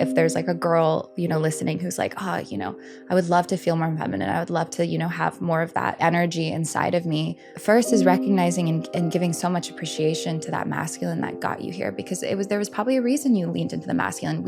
if there's like a girl, listening who's like, I would love to feel more feminine. I would love to, have more of that energy inside of me. First is recognizing and giving so much appreciation to that masculine that got you here, because there was probably a reason you leaned into the masculine.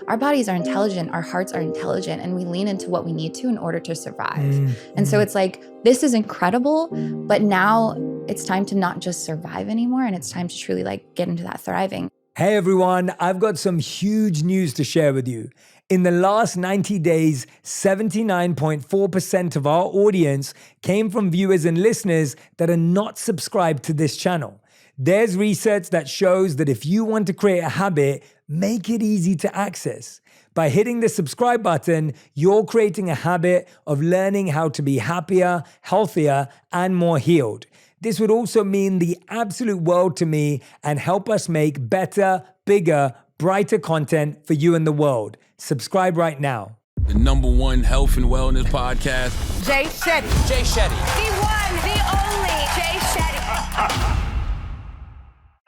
Our bodies are intelligent, our hearts are intelligent, and we lean into what we need to in order to survive. And so it's like, this is incredible, but now it's time to not just survive anymore, and it's time to truly like get into that thriving. Hey everyone, I've got some huge news to share with you. In the last 90 days, 79.4% of our audience came from viewers and listeners that are not subscribed to this channel. There's research that shows that if you want to create a habit, make it easy to access. By hitting the subscribe button, you're creating a habit of learning how to be happier, healthier, and more healed. This would also mean the absolute world to me and help us make better, bigger, brighter content for you and the world. Subscribe right now. The #1 health and wellness podcast. Jay Shetty. Jay Shetty. The one, the only Jay Shetty.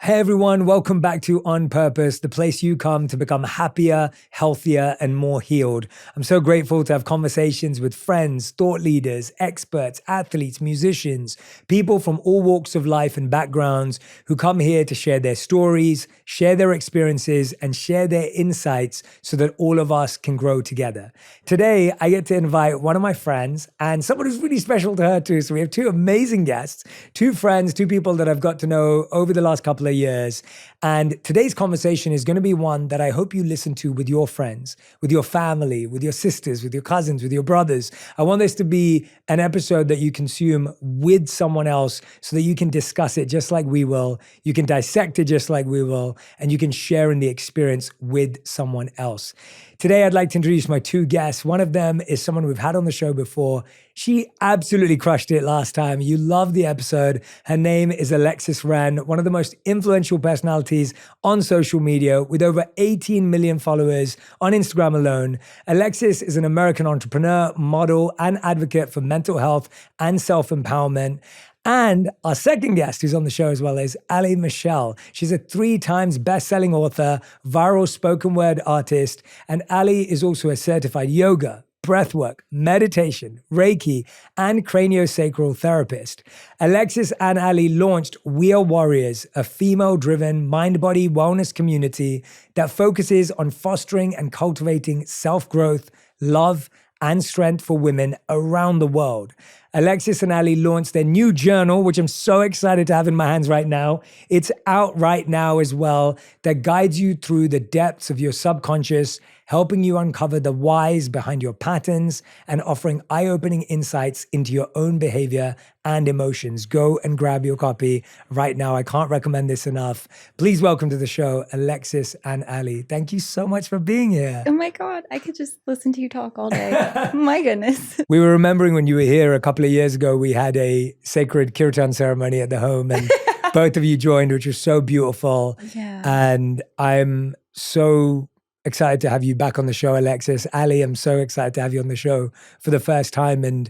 Hey everyone, welcome back to On Purpose, the place you come to become happier, healthier, and more healed. I'm so grateful to have conversations with friends, thought leaders, experts, athletes, musicians, people from all walks of life and backgrounds who come here to share their stories, share their experiences, and share their insights so that all of us can grow together. Today, I get to invite one of my friends and someone who's really special to her too. So we have two amazing guests, two friends, two people that I've got to know over the last couple of years. And today's conversation is going to be one that I hope you listen to with your friends, with your family, with your sisters, with your cousins, with your brothers. I want this to be an episode that you consume with someone else so that you can discuss it just like we will. You can dissect it just like we will, and you can share in the experience with someone else. Today, I'd like to introduce my two guests. One of them is someone we've had on the show before. She absolutely crushed it last time. You loved the episode. Her name is Alexis Ren, one of the most influential personalities on social media with over 18 million followers on Instagram alone. Alexis is an American entrepreneur, model, and advocate for mental health and self-empowerment. And our second guest who's on the show as well is Allie Michelle. She's a 3 times best-selling author, viral spoken word artist, and Allie is also a certified yoga, breathwork, meditation, Reiki, and craniosacral therapist. Alexis and Allie launched We Are Warriors, a female-driven mind-body wellness community that focuses on fostering and cultivating self-growth, love, and strength for women around the world. Alexis and Allie launched their new journal, which I'm so excited to have in my hands right now. It's out right now as well, that guides you through the depths of your subconscious, helping you uncover the whys behind your patterns and offering eye-opening insights into your own behavior and emotions. Go and grab your copy right now. I can't recommend this enough. Please welcome to the show, Alexis and Allie. Thank you so much for being here. Oh my God, I could just listen to you talk all day. My goodness. We were remembering when you were here a couple of years ago, we had a sacred kirtan ceremony at the home and both of you joined, which was so beautiful. Yeah. And I'm so excited to have you back on the show, Alexis. Allie, I'm so excited to have you on the show for the first time. And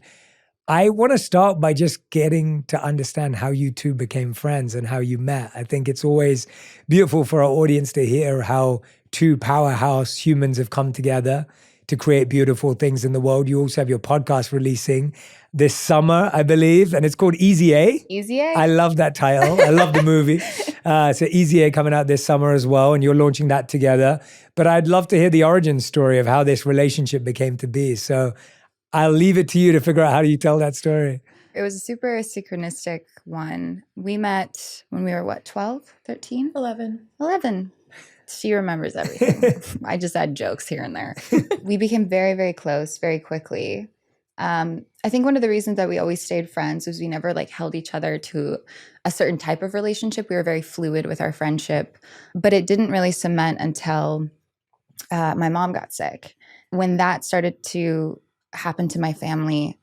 I want to start by just getting to understand how you two became friends and how you met. I think it's always beautiful for our audience to hear how two powerhouse humans have come together to create beautiful things in the world. You also have your podcast releasing this summer, I believe, and it's called Easy A. Easy A? I love that title. I love the movie. So Easy A coming out this summer as well, and you're launching that together. But I'd love to hear the origin story of how this relationship became to be. So I'll leave it to you to figure out how do you tell that story. It was a super synchronistic one. We met when we were, 12, 13? 11. She remembers everything. I just add jokes here and there. We became very, very close very quickly. I think one of the reasons that we always stayed friends was we never held each other to a certain type of relationship. We were very fluid with our friendship, but it didn't really cement until my mom got sick. When that started to happen to my family,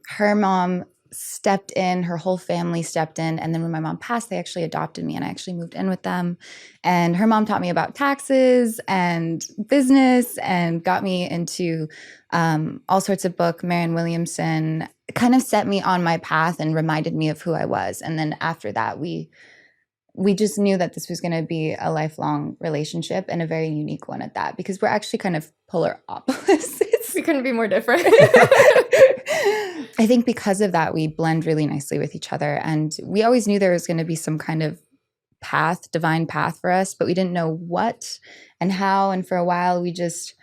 her mom stepped in, her whole family stepped in. And then when my mom passed, they actually adopted me and I actually moved in with them. And her mom taught me about taxes and business and got me into all sorts of books. Marianne Williamson kind of set me on my path and reminded me of who I was. And then after that, we we just knew that this was going to be a lifelong relationship and a very unique one at that, because we're actually kind of polar opposites. We couldn't be more different. I think because of that, we blend really nicely with each other. And we always knew there was going to be some kind of path, divine path for us, but we didn't know what and how. And for a while, we just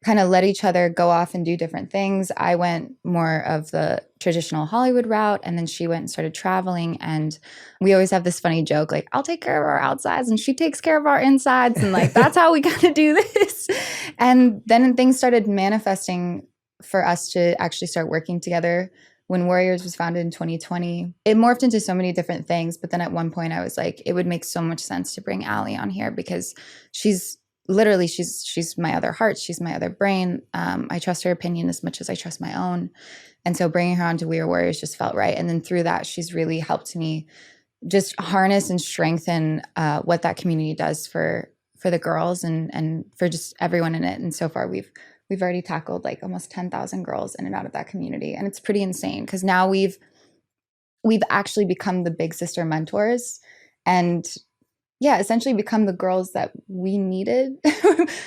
kind of let each other go off and do different things. I went more of the traditional Hollywood route, and then she went and started traveling. And we always have this funny joke, like, I'll take care of our outsides and she takes care of our insides. And like, that's how we got to do this. And then things started manifesting for us to actually start working together. When Warriors was founded in 2020, it morphed into so many different things. But then at one point I was like, it would make so much sense to bring Allie on here, because she's literally, she's my other heart. She's my other brain. I trust her opinion as much as I trust my own. And so bringing her onto We Are Warriors just felt right. And then through that, she's really helped me just harness and strengthen what that community does for the girls and for just everyone in it. And so far we've already tackled like almost 10,000 girls in and out of that community. And it's pretty insane, because now we've actually become the big sister mentors, and essentially become the girls that we needed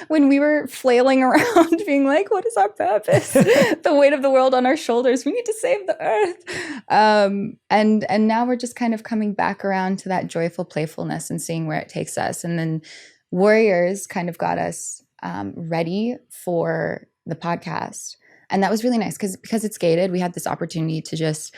when we were flailing around being like, what is our purpose? The weight of the world on our shoulders. We need to save the earth. And now we're just kind of coming back around to that joyful playfulness and seeing where it takes us. And then Warriors kind of got us ready for the podcast. And that was really nice, because it's gated. We had this opportunity to just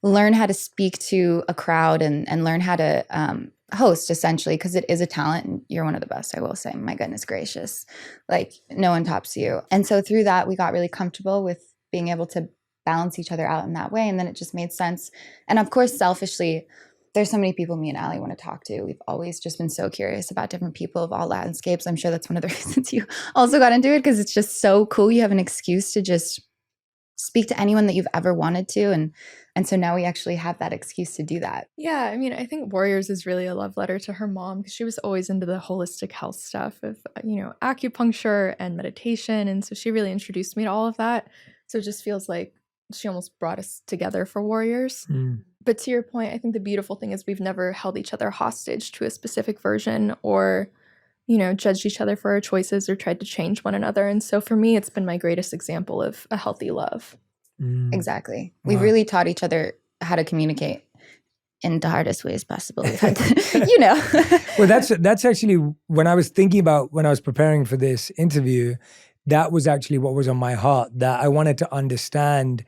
learn how to speak to a crowd and learn how to host, essentially, because it is a talent. And you're one of the best, I will say. My goodness gracious. Like, no one tops you. And so through that, we got really comfortable with being able to balance each other out in that way. And then it just made sense. And of course, selfishly, there's so many people me and Allie want to talk to. We've always just been so curious about different people of all landscapes. I'm sure that's one of the reasons you also got into it, because it's just so cool. You have an excuse to just speak to anyone that you've ever wanted to. And so now we actually have that excuse to do that. Yeah, I mean, I think Warriors is really a love letter to her mom, because she was always into the holistic health stuff of, acupuncture and meditation. And so she really introduced me to all of that. So it just feels like she almost brought us together for Warriors. But to your point, I think the beautiful thing is we've never held each other hostage to a specific version or, judged each other for our choices or tried to change one another. And so for me, it's been my greatest example of a healthy love. Exactly. We've really taught each other how to communicate in the hardest ways possible. We've had to, Well, that's actually, when I was thinking about, when I was preparing for this interview, that was actually what was on my heart, that I wanted to understand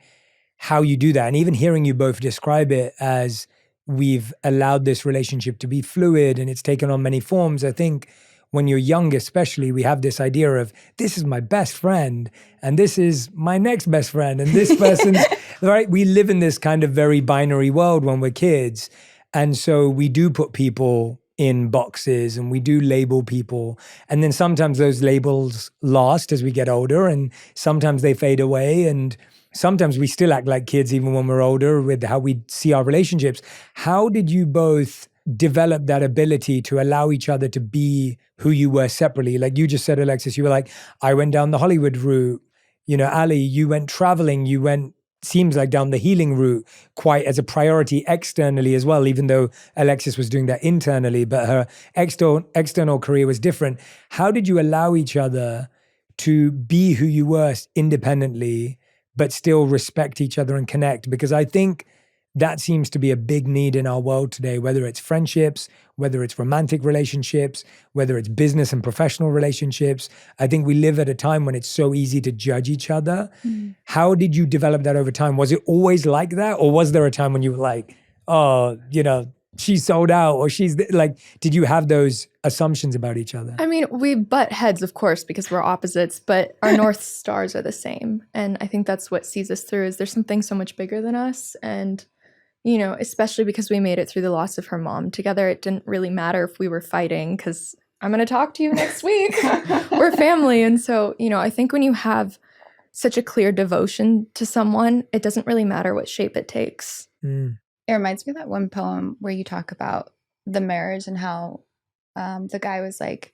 how you do that. And even hearing you both describe it as we've allowed this relationship to be fluid and it's taken on many forms. I think when you're young, especially, we have this idea of, this is my best friend and this is my next best friend and this person's, right? We live in this kind of very binary world when we're kids. And so we do put people in boxes and we do label people. And then sometimes those labels last as we get older and sometimes they fade away. And sometimes we still act like kids even when we're older with how we see our relationships. How did you both develop that ability to allow each other to be who you were separately? Like you just said, Alexis, you were like, I went down the Hollywood route. Allie, you went traveling, you went, seems like, down the healing route quite as a priority externally as well, even though Alexis was doing that internally, but her external career was different. How did you allow each other to be who you were independently, but still respect each other and connect? Because I think that seems to be a big need in our world today, whether it's friendships, whether it's romantic relationships, whether it's business and professional relationships. I think we live at a time when it's so easy to judge each other. How did you develop that over time? Was it always like that? Or was there a time when you were like, oh, she's sold out, or she's like, did you have those assumptions about each other? I mean, we butt heads, of course, because we're opposites, but our North Stars are the same. And I think that's what sees us through, is there's something so much bigger than us. And especially because we made it through the loss of her mom together, it didn't really matter if we were fighting, because I'm going to talk to you next week. We're family. And so, I think when you have such a clear devotion to someone, it doesn't really matter what shape it takes. It reminds me of that one poem where you talk about the marriage and how the guy was like,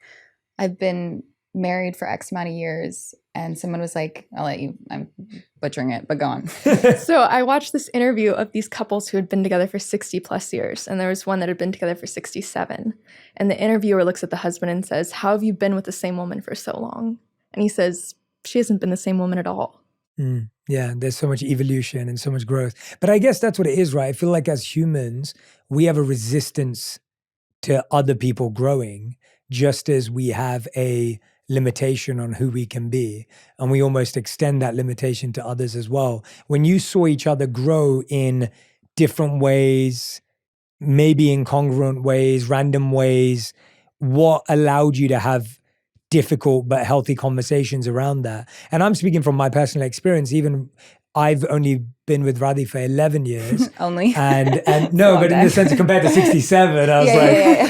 I've been married for X amount of years, and someone was like, I'll let you, I'm butchering it, but go on. So I watched this interview of these couples who had been together for 60 plus years, and there was one that had been together for 67. And the interviewer looks at the husband and says, how have you been with the same woman for so long? And he says, she hasn't been the same woman at all. Yeah, there's so much evolution and so much growth. But I guess that's what it is, right? I feel like as humans, we have a resistance to other people growing, just as we have a limitation on who we can be. And we almost extend that limitation to others as well. When you saw each other grow in different ways, maybe incongruent ways, random ways, what allowed you to have difficult but healthy conversations around that? And I'm speaking from my personal experience. Even I've only been with Radhi for 11 years. Only. And no, but in the sense of compared to 67, I was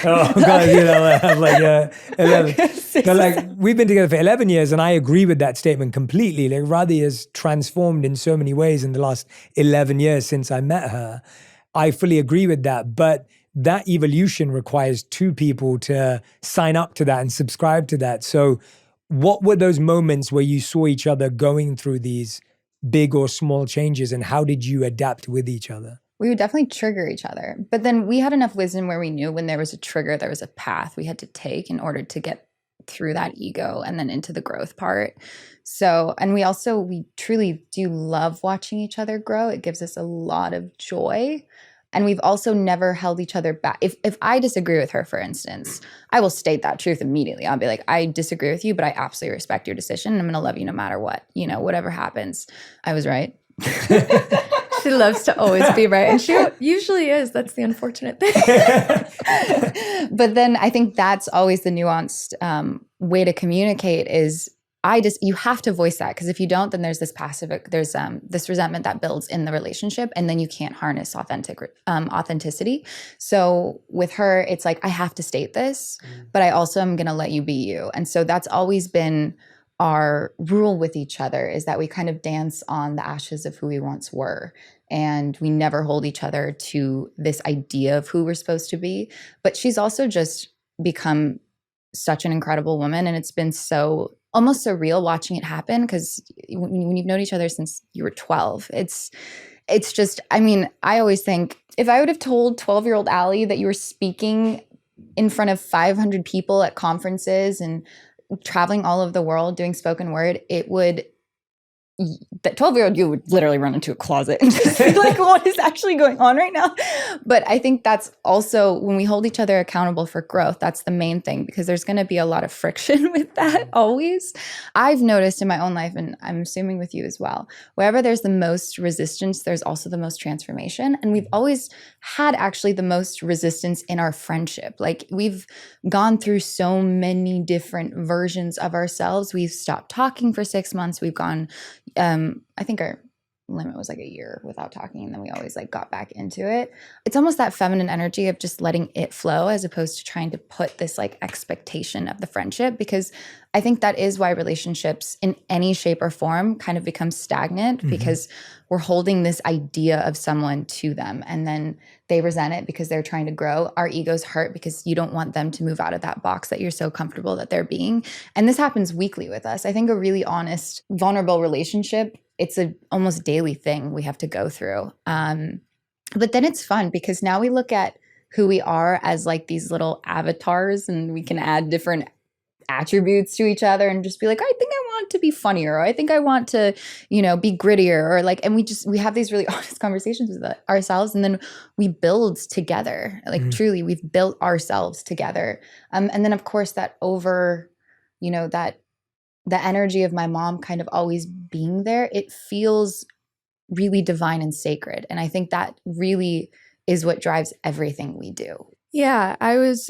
oh God, you know, I'm like 11. But like, we've been together for 11 years, and I agree with that statement completely. Like, Radhi has transformed in so many ways in the last 11 years since I met her. I fully agree with that. But that evolution requires two people to sign up to that and subscribe to that. So what were those moments where you saw each other going through these big or small changes, and how did you adapt with each other? We would definitely trigger each other. But then we had enough wisdom where we knew when there was a trigger, there was a path we had to take in order to get through that ego and then into the growth part. So, and we truly do love watching each other grow. It gives us a lot of joy. And we've also never held each other back. If I disagree with her, for instance, I will state that truth immediately. I'll be like, I disagree with you, but I absolutely respect your decision. I'm going to love you no matter what, whatever happens. I was right. She loves to always be right. And she usually is. That's the unfortunate thing. But then I think that's always the nuanced way to communicate is you have to voice that, because if you don't, then there's this this resentment that builds in the relationship, and then you can't harness authenticity. So with her, it's like, I have to state this, but I also am going to let you be you. And so that's always been our rule with each other, is that we kind of dance on the ashes of who we once were. And we never hold each other to this idea of who we're supposed to be. But she's also just become such an incredible woman. And it's been almost surreal watching it happen, because when you've known each other since you were 12, it's just, I mean, I always think, if I would have told 12-year-old Allie that you were speaking in front of 500 people at conferences and traveling all over the world doing spoken word, that 12-year-old you would literally run into a closet and just be like, what is actually going on right now? But I think that's also, when we hold each other accountable for growth, that's the main thing, because there's going to be a lot of friction with that always. I've noticed in my own life, and I'm assuming with you as well, wherever there's the most resistance, there's also the most transformation. And we've always had actually the most resistance in our friendship. Like, we've gone through so many different versions of ourselves. We've stopped talking for 6 months. We've gone, I think our limit was like a year without talking, and then we always like got back into it. It's almost that feminine energy of just letting it flow, as opposed to trying to put this like expectation of the friendship, because I think that is why relationships in any shape or form kind of become stagnant, because we're holding this idea of someone to them, and then they resent it because they're trying to grow. Our egos hurt because you don't want them to move out of that box that you're so comfortable that they're being. And this happens weekly with us. I think a really honest, vulnerable relationship, it's a almost daily thing we have to go through. But then it's fun, because now we look at who we are as like these little avatars, and we can add different attributes to each other and just be like, I think I want to be funnier, or I think I want to, be grittier, or like, and we have these really honest conversations with ourselves, and then we build together. Like truly, we've built ourselves together. And then of course that the energy of my mom kind of always being there, it feels really divine and sacred. And I think that really is what drives everything we do. Yeah, I was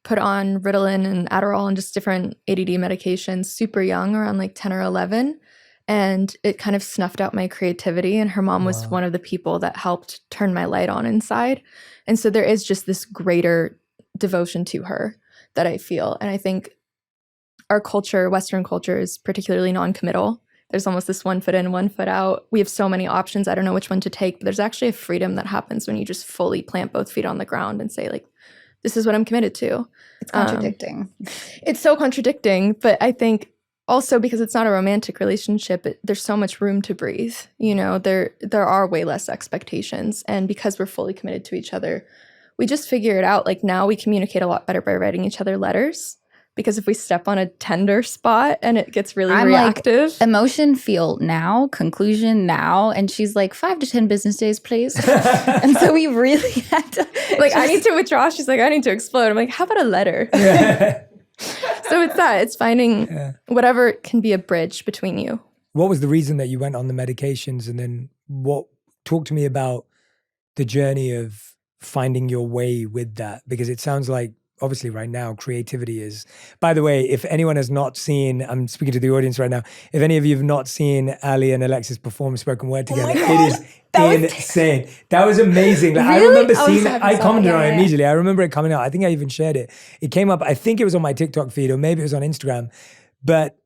put on Ritalin and Adderall and just different ADD medications super young, around like 10 or 11. And it kind of snuffed out my creativity. And her mom was one of the people that helped turn my light on inside. And so there is just this greater devotion to her that I feel. And I think our culture, Western culture, is particularly non-committal. There's almost this 1 foot in, 1 foot out. We have so many options. I don't know which one to take. But there's actually a freedom that happens when you just fully plant both feet on the ground and say, like, this is what I'm committed to. It's contradicting. It's so contradicting, but I think also because it's not a romantic relationship, there's so much room to breathe. You know, there are way less expectations. And because we're fully committed to each other, we just figure it out. Like now we communicate a lot better by writing each other letters. Because if we step on a tender spot and it gets really reactive. Like, emotion feel now, conclusion now. And she's like, 5 to 10 business days, please. And so we really had to. Like, I need to withdraw. She's like, I need to explode. I'm like, how about a letter? Yeah. So it's that. It's finding whatever can be a bridge between you. What was the reason that you went on the medications? And then talk to me about the journey of finding your way with that. Because it sounds like, obviously right now, creativity is, by the way, if anyone has not seen, I'm speaking to the audience right now, if any of you have not seen Allie and Alexis perform spoken word together, it is insane. That was amazing. Like, really? I remember seeing it. I commented on it immediately. I remember it coming out. I think I even shared it. It came up, I think it was on my TikTok feed or maybe it was on Instagram, but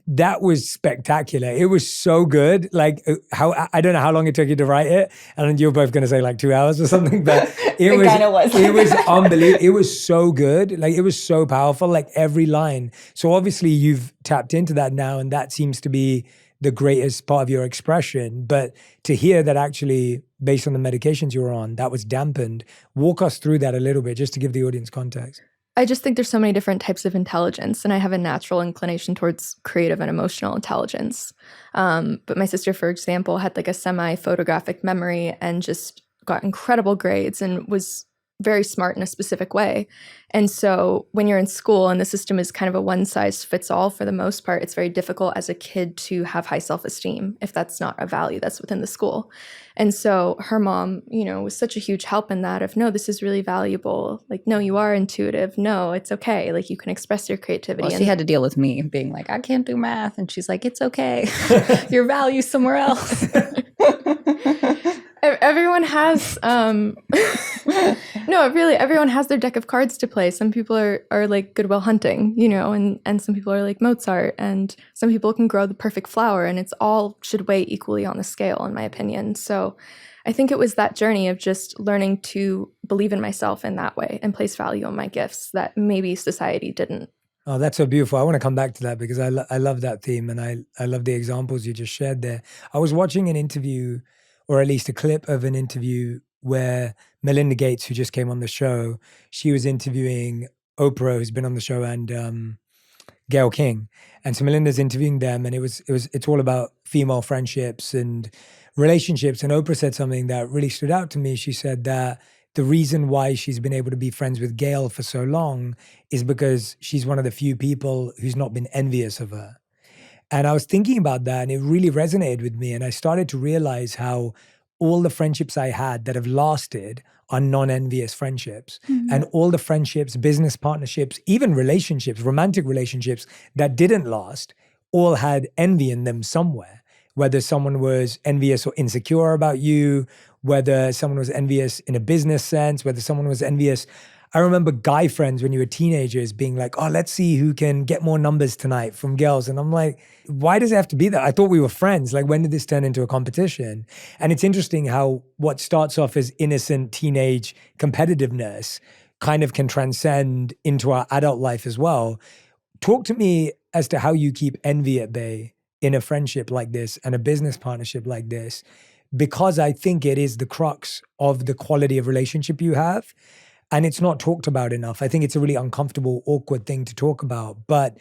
that was spectacular. It was so good. Like I don't know how long it took you to write it. And you're both going to say like 2 hours or something, but it was it was unbelievable. It was so good. Like it was so powerful, like every line. So obviously you've tapped into that now and that seems to be the greatest part of your expression. But to hear that actually based on the medications you were on, that was dampened. Walk us through that a little bit just to give the audience context. I just think there's so many different types of intelligence, and I have a natural inclination towards creative and emotional intelligence. But my sister, for example, had like a semi-photographic memory and just got incredible grades and was very smart in a specific way. And so when you're in school and the system is kind of a one-size-fits-all for the most part, it's very difficult as a kid to have high self-esteem if that's not a value that's within the school. And so her mom, you know, was such a huge help in that of, no, this is really valuable. Like, no, you are intuitive. No, it's okay. Like, you can express your creativity. Well, she had to deal with me being like, I can't do math. And she's like, it's okay. Your value's somewhere else. Everyone has, everyone has their deck of cards to play. Some people are like Goodwill Hunting, you know, and some people are like Mozart, and some people can grow the perfect flower, and it's all should weigh equally on the scale, in my opinion. So I think it was that journey of just learning to believe in myself in that way and place value on my gifts that maybe society didn't. Oh, that's so beautiful. I want to come back to that because I love that theme, and I love the examples you just shared there. I was watching an interview, or at least a clip of an interview where Melinda Gates, who just came on the show, she was interviewing Oprah, who's been on the show, and Gayle King. And so Melinda's interviewing them, and it's all about female friendships and relationships. And Oprah said something that really stood out to me. She said that the reason why she's been able to be friends with Gayle for so long is because she's one of the few people who's not been envious of her. And I was thinking about that and it really resonated with me. And I started to realize how all the friendships I had that have lasted are non-envious friendships. Mm-hmm. And all the friendships, business partnerships, even relationships, romantic relationships that didn't last, all had envy in them somewhere. Whether someone was envious or insecure about you, whether someone was envious in a business sense, whether someone was envious. I remember guy friends when you were teenagers being like, oh, let's see who can get more numbers tonight from girls. And I'm like, why does it have to be that? I thought we were friends. Like, when did this turn into a competition? And it's interesting how what starts off as innocent teenage competitiveness kind of can transcend into our adult life as well. Talk to me as to how you keep envy at bay in a friendship like this and a business partnership like this, because I think it is the crux of the quality of relationship you have. And it's not talked about enough. I think it's a really uncomfortable, awkward thing to talk about. But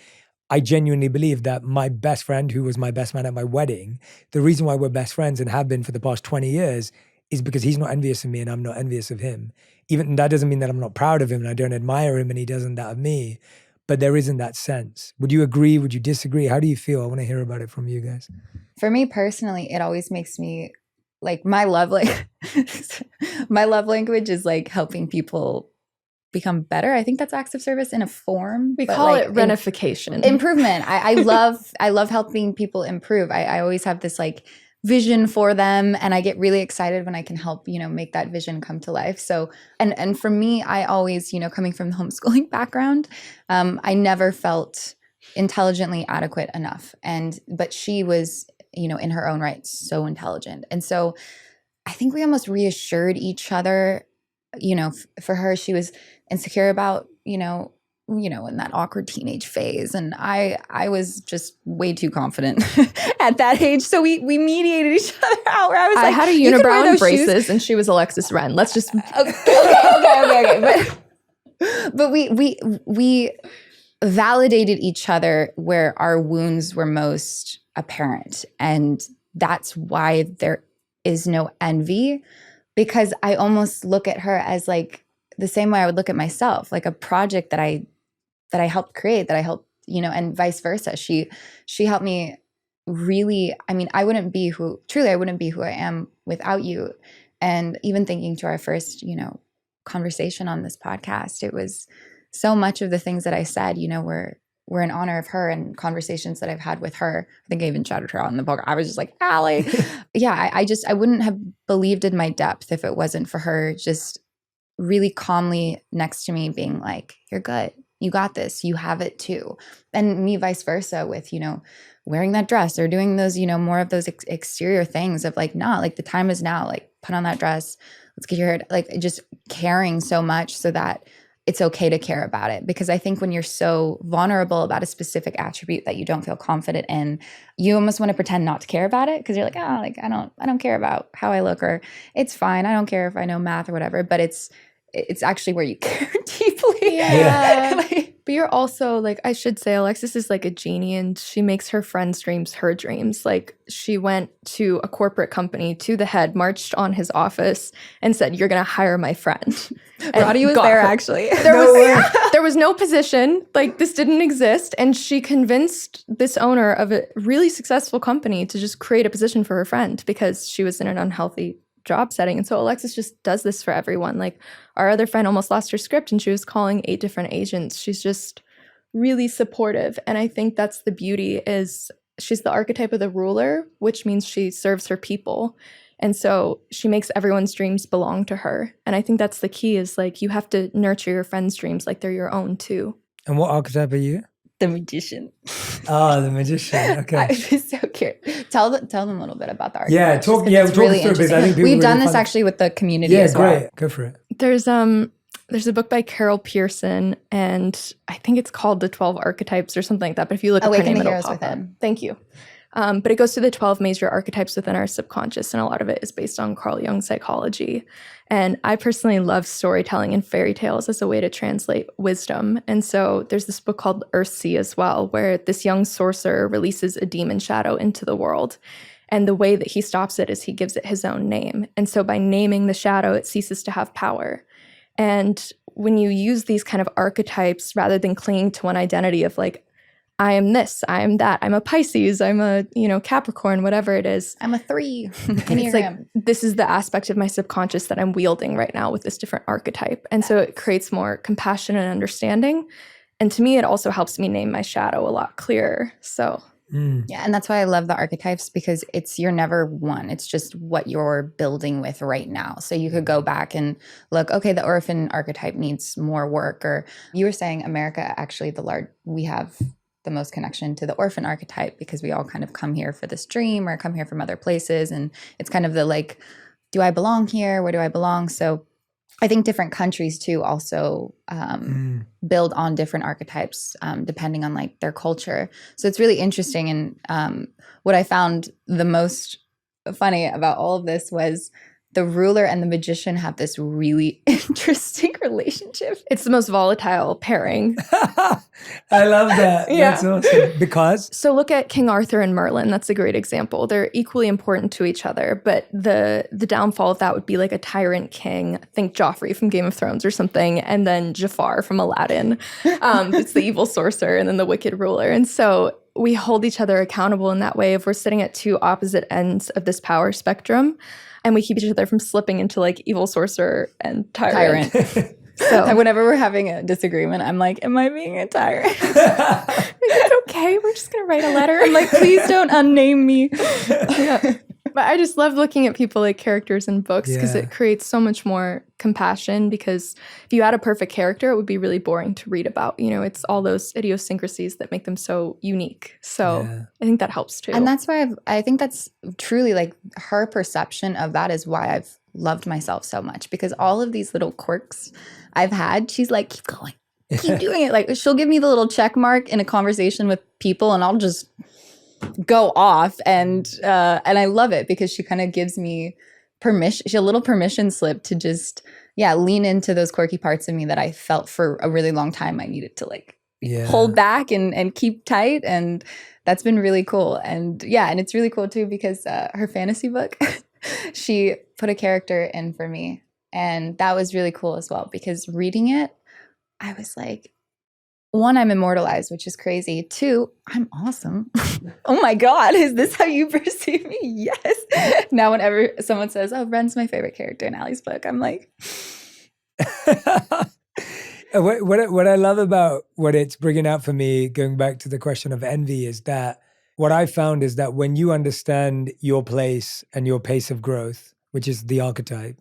I genuinely believe that my best friend, who was my best man at my wedding, the reason why we're best friends and have been for the past 20 years is because he's not envious of me and I'm not envious of him. Even that doesn't mean that I'm not proud of him and I don't admire him and he doesn't that of me. But there isn't that sense. Would you agree? Would you disagree? How do you feel? I want to hear about it from you guys. For me personally, it always makes me like my love language is like helping people become better. I think that's acts of service in a form. We call it renification. Improvement. I love helping people improve. I always have this like vision for them and I get really excited when I can help, make that vision come to life. So, and for me, I always, coming from the homeschooling background, I never felt intelligently adequate enough. But she was, in her own right, so intelligent. And so I think we almost reassured each other for her, she was insecure about, in that awkward teenage phase. And I was just way too confident at that age. So we mediated each other out where I had a unibrow and braces and she was Alexis Ren. Let's just. Okay. But we validated each other where our wounds were most apparent. And that's why there is no envy, because I almost look at her as like the same way I would look at myself, like a project that I helped create, that I helped, and vice versa. She helped me really, I wouldn't be who I am without you. And even thinking to our first, conversation on this podcast, it was so much of the things that I said, were in honor of her, and conversations that I've had with her. I think I even shouted her out in the book. I was just like, Allie. Yeah, I wouldn't have believed in my depth if it wasn't for her just really calmly next to me being like, you're good. You got this. You have it too. And me vice versa with, wearing that dress or doing those, more of those exterior things of like, nah, like the time is now, like put on that dress. Let's get your hair, like just caring so much so that it's okay to care about it. Because I think when you're so vulnerable about a specific attribute that you don't feel confident in, you almost want to pretend not to care about it, because you're like, I don't care about how I look, or it's fine. I don't care if I know math or whatever. But it's actually where you care deeply. Yeah. But you're also like, I should say, Alexis is like a genie, and she makes her friends' dreams her dreams. Like, she went to a corporate company, to the head, marched on his office and said, you're going to hire my friend. Roddy was there, actually. There was no position. Like, this didn't exist. And she convinced this owner of a really successful company to just create a position for her friend because she was in an unhealthy job setting. And so Alexis just does this for everyone. Like, our other friend almost lost her script and she was calling 8 different agents. She's just really supportive. And I think that's the beauty, is she's the archetype of the ruler, which means she serves her people. And so she makes everyone's dreams belong to her. And I think that's the key, is like, you have to nurture your friends' dreams like they're your own too. And what archetype are you? The magician. Oh, the magician. Okay. I was so curious. Tell them a little bit about the archetype. Yeah, talk really us through it, because I think we've done this actually with the community as well. Yeah, great. Go for it. There's a book by Carol Pearson, and I think it's called The 12 Archetypes or something like that. But if you look up her name, it'll pop up. Thank you. But it goes through the 12 major archetypes within our subconscious, and a lot of it is based on Carl Jung's psychology. And I personally love storytelling and fairy tales as a way to translate wisdom. And so there's this book called Earthsea as well, where this young sorcerer releases a demon shadow into the world. And the way that he stops it is he gives it his own name. And so by naming the shadow, it ceases to have power. And when you use these kind of archetypes, rather than clinging to one identity of like, I am this, I am that, I'm a Pisces, I'm a, Capricorn, whatever it is. I'm a 3. It's like, this is the aspect of my subconscious that I'm wielding right now with this different archetype. And so it creates more compassion and understanding. And to me, it also helps me name my shadow a lot clearer. So yeah, and that's why I love the archetypes, because you're never one. It's just what you're building with right now. So you could go back and look, okay, the orphan archetype needs more work. Or you were saying America, actually, we have the most connection to the orphan archetype, because we all kind of come here for this dream or come here from other places. And it's kind of the like, do I belong here? Where do I belong? So I think different countries too also build on different archetypes depending on like their culture. So it's really interesting. And what I found the most funny about all of this was the ruler and the magician have this really interesting relationship. It's the most volatile pairing. I love that. Yeah. That's awesome. Because? So look at King Arthur and Merlin. That's a great example. They're equally important to each other, but the downfall of that would be like a tyrant king. Think Joffrey from Game of Thrones or something, and then Jafar from Aladdin. It's the evil sorcerer, and then the wicked ruler. And so we hold each other accountable in that way. If we're sitting at two opposite ends of this power spectrum, and we keep each other from slipping into like evil sorcerer and tyrant. So whenever we're having a disagreement, I'm like, am I being a tyrant? It's okay. We're just going to write a letter. I'm like, please don't unname me. Yeah. But I just love looking at people like characters in books, because it creates so much more compassion. Because if you had a perfect character, it would be really boring to read about. It's all those idiosyncrasies that make them so unique. So I think that helps too. And that's why I think that's truly like her perception of that is why I've loved myself so much, because all of these little quirks I've had, she's like, keep going, keep doing it. Like, she'll give me the little check mark in a conversation with people, and I'll just go off. And I love it because she kind of gives me permission, a little permission slip to just, lean into those quirky parts of me that I felt for a really long time I needed to like hold back and keep tight. And that's been really cool. And and it's really cool too, because her fantasy book, she put a character in for me. And that was really cool as well, because reading it, I was like, one, I'm immortalized, which is crazy. Two, I'm awesome. Oh my God, is this how you perceive me? Yes. Now whenever someone says, oh, Ren's my favorite character in Allie's book, I'm like... What I love about what it's bringing out for me, going back to the question of envy, is that what I found is that when you understand your place and your pace of growth, which is the archetype,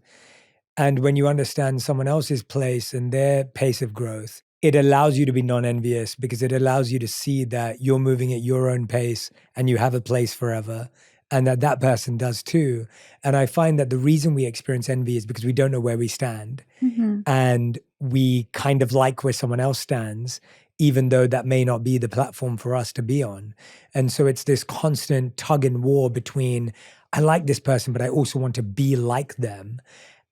and when you understand someone else's place and their pace of growth, it allows you to be non-envious, because it allows you to see that you're moving at your own pace and you have a place forever, and that person does too. And I find that the reason we experience envy is because we don't know where we stand. Mm-hmm. And we kind of like where someone else stands, even though that may not be the platform for us to be on. And so it's this constant tug and war between, I like this person, but I also want to be like them.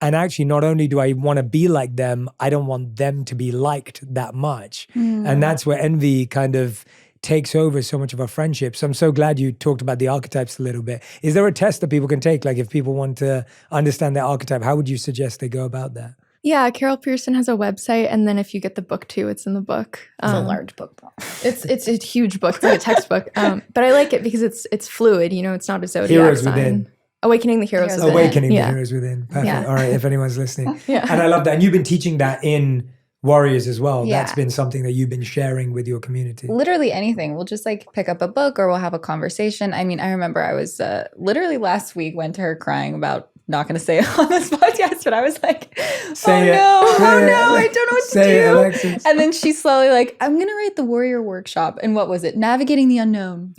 And actually, not only do I want to be like them, I don't want them to be liked that much. And that's where envy kind of takes over so much of our friendships. So I'm so glad you talked about the archetypes a little bit. Is there a test that people can take? Like, if people want to understand their archetype, how would you suggest they go about that? Yeah, Carol Pearson has a website, and then if you get the book too, it's in the book. It's a large book. It's a huge book. It's like a textbook. But I like it because it's fluid. You know, it's not a zodiac Heroes sign. Within. Awakening the Heroes Within. Awakening the Heroes Within. Perfect. Yeah. All right, if anyone's listening. Yeah. And I love that. And you've been teaching that in Warriors as well. Yeah. That's been something that you've been sharing with your community. Literally anything. We'll just like pick up a book, or we'll have a conversation. I mean, I remember I was literally last week went to her crying about, not going to say it on this podcast, but I was like, oh no, I don't know what to do. Say it, Alexis. And then she's slowly like, I'm going to write the Warrior Workshop. And what was it? Navigating the Unknown.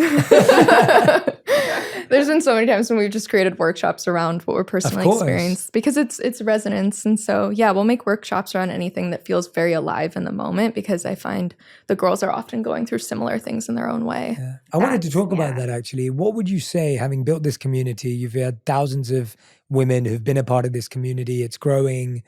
There's been so many times when we've just created workshops around what we're personally experienced, because it's resonance. And so, we'll make workshops around anything that feels very alive in the moment, because I find the girls are often going through similar things in their own way. Yeah. I wanted to talk about that actually. What would you say, having built this community, you've had thousands of women who've been a part of this community, it's growing.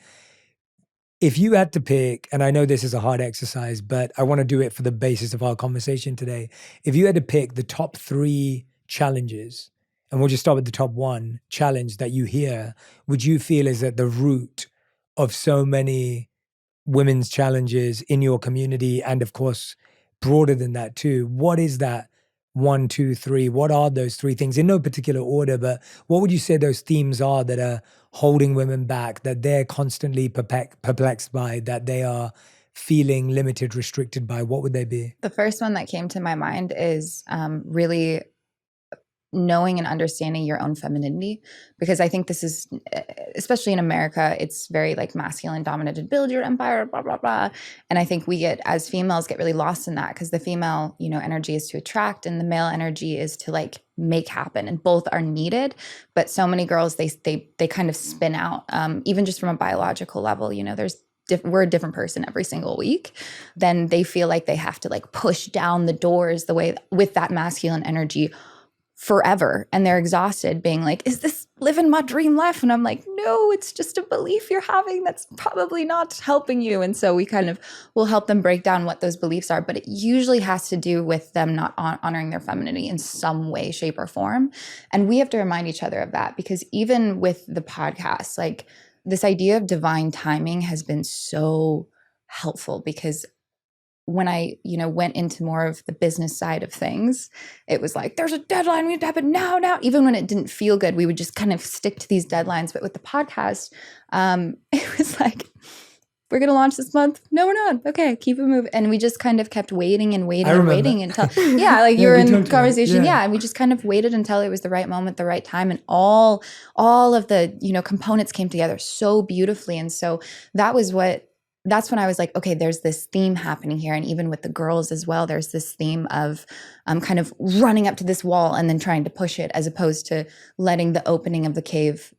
If you had to pick, and I know this is a hard exercise, but I want to do it for the basis of our conversation today. If you had to pick the top 3 challenges, and we'll just start with the top 1 challenge that you hear, would you feel is at the root of so many women's challenges in your community, and of course, broader than that too? What is that 1, 2, 3? What are those 3 things in no particular order, but what would you say those themes are that are holding women back, that they're constantly perplexed by, that they are feeling limited, restricted by? What would they be? The first one that came to my mind is really knowing and understanding your own femininity, because I think this is, especially in America, it's very like masculine dominated, build your empire, blah, blah, blah. And I think we as females get really lost in that, because the female, energy is to attract, and the male energy is to like make happen, and both are needed. But so many girls, they kind of spin out, even just from a biological level, we're a different person every single week. Then they feel like they have to like push down the doors the way with that masculine energy forever, and they're exhausted being like, is this living my dream life? And I'm like, no, it's just a belief you're having that's probably not helping you. And so we kind of will help them break down what those beliefs are, but it usually has to do with them not honoring their femininity in some way, shape, or form. And we have to remind each other of that, because even with the podcast, like this idea of divine timing has been so helpful, because when I, went into more of the business side of things, it was like, there's a deadline, we have to have it now. Even when it didn't feel good, we would just kind of stick to these deadlines. But with the podcast, it was like, we're going to launch this month. No, we're not. Okay, keep it moving. And we just kind of kept waiting until, you were in conversation. Yeah. And we just kind of waited until it was the right moment, the right time. And all of the, components came together so beautifully. And so that's when I was like, okay, there's this theme happening here. And even with the girls as well, there's this theme of kind of running up to this wall and then trying to push it, as opposed to letting the opening of the cave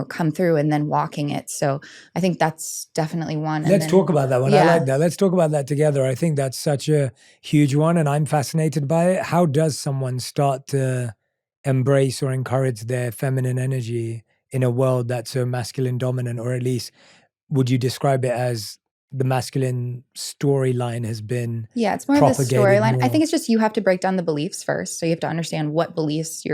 come through and then walking it. So I think that's definitely one. Let's talk about that one. Yeah. I like that. Let's talk about that together. I think that's such a huge one and I'm fascinated by it. How does someone start to embrace or encourage their feminine energy in a world that's so masculine dominant, or at least would you describe it as the masculine storyline has been Yeah, it's more of the propagated storyline. I more? think it's just you have to break down the beliefs first. So you have to understand what beliefs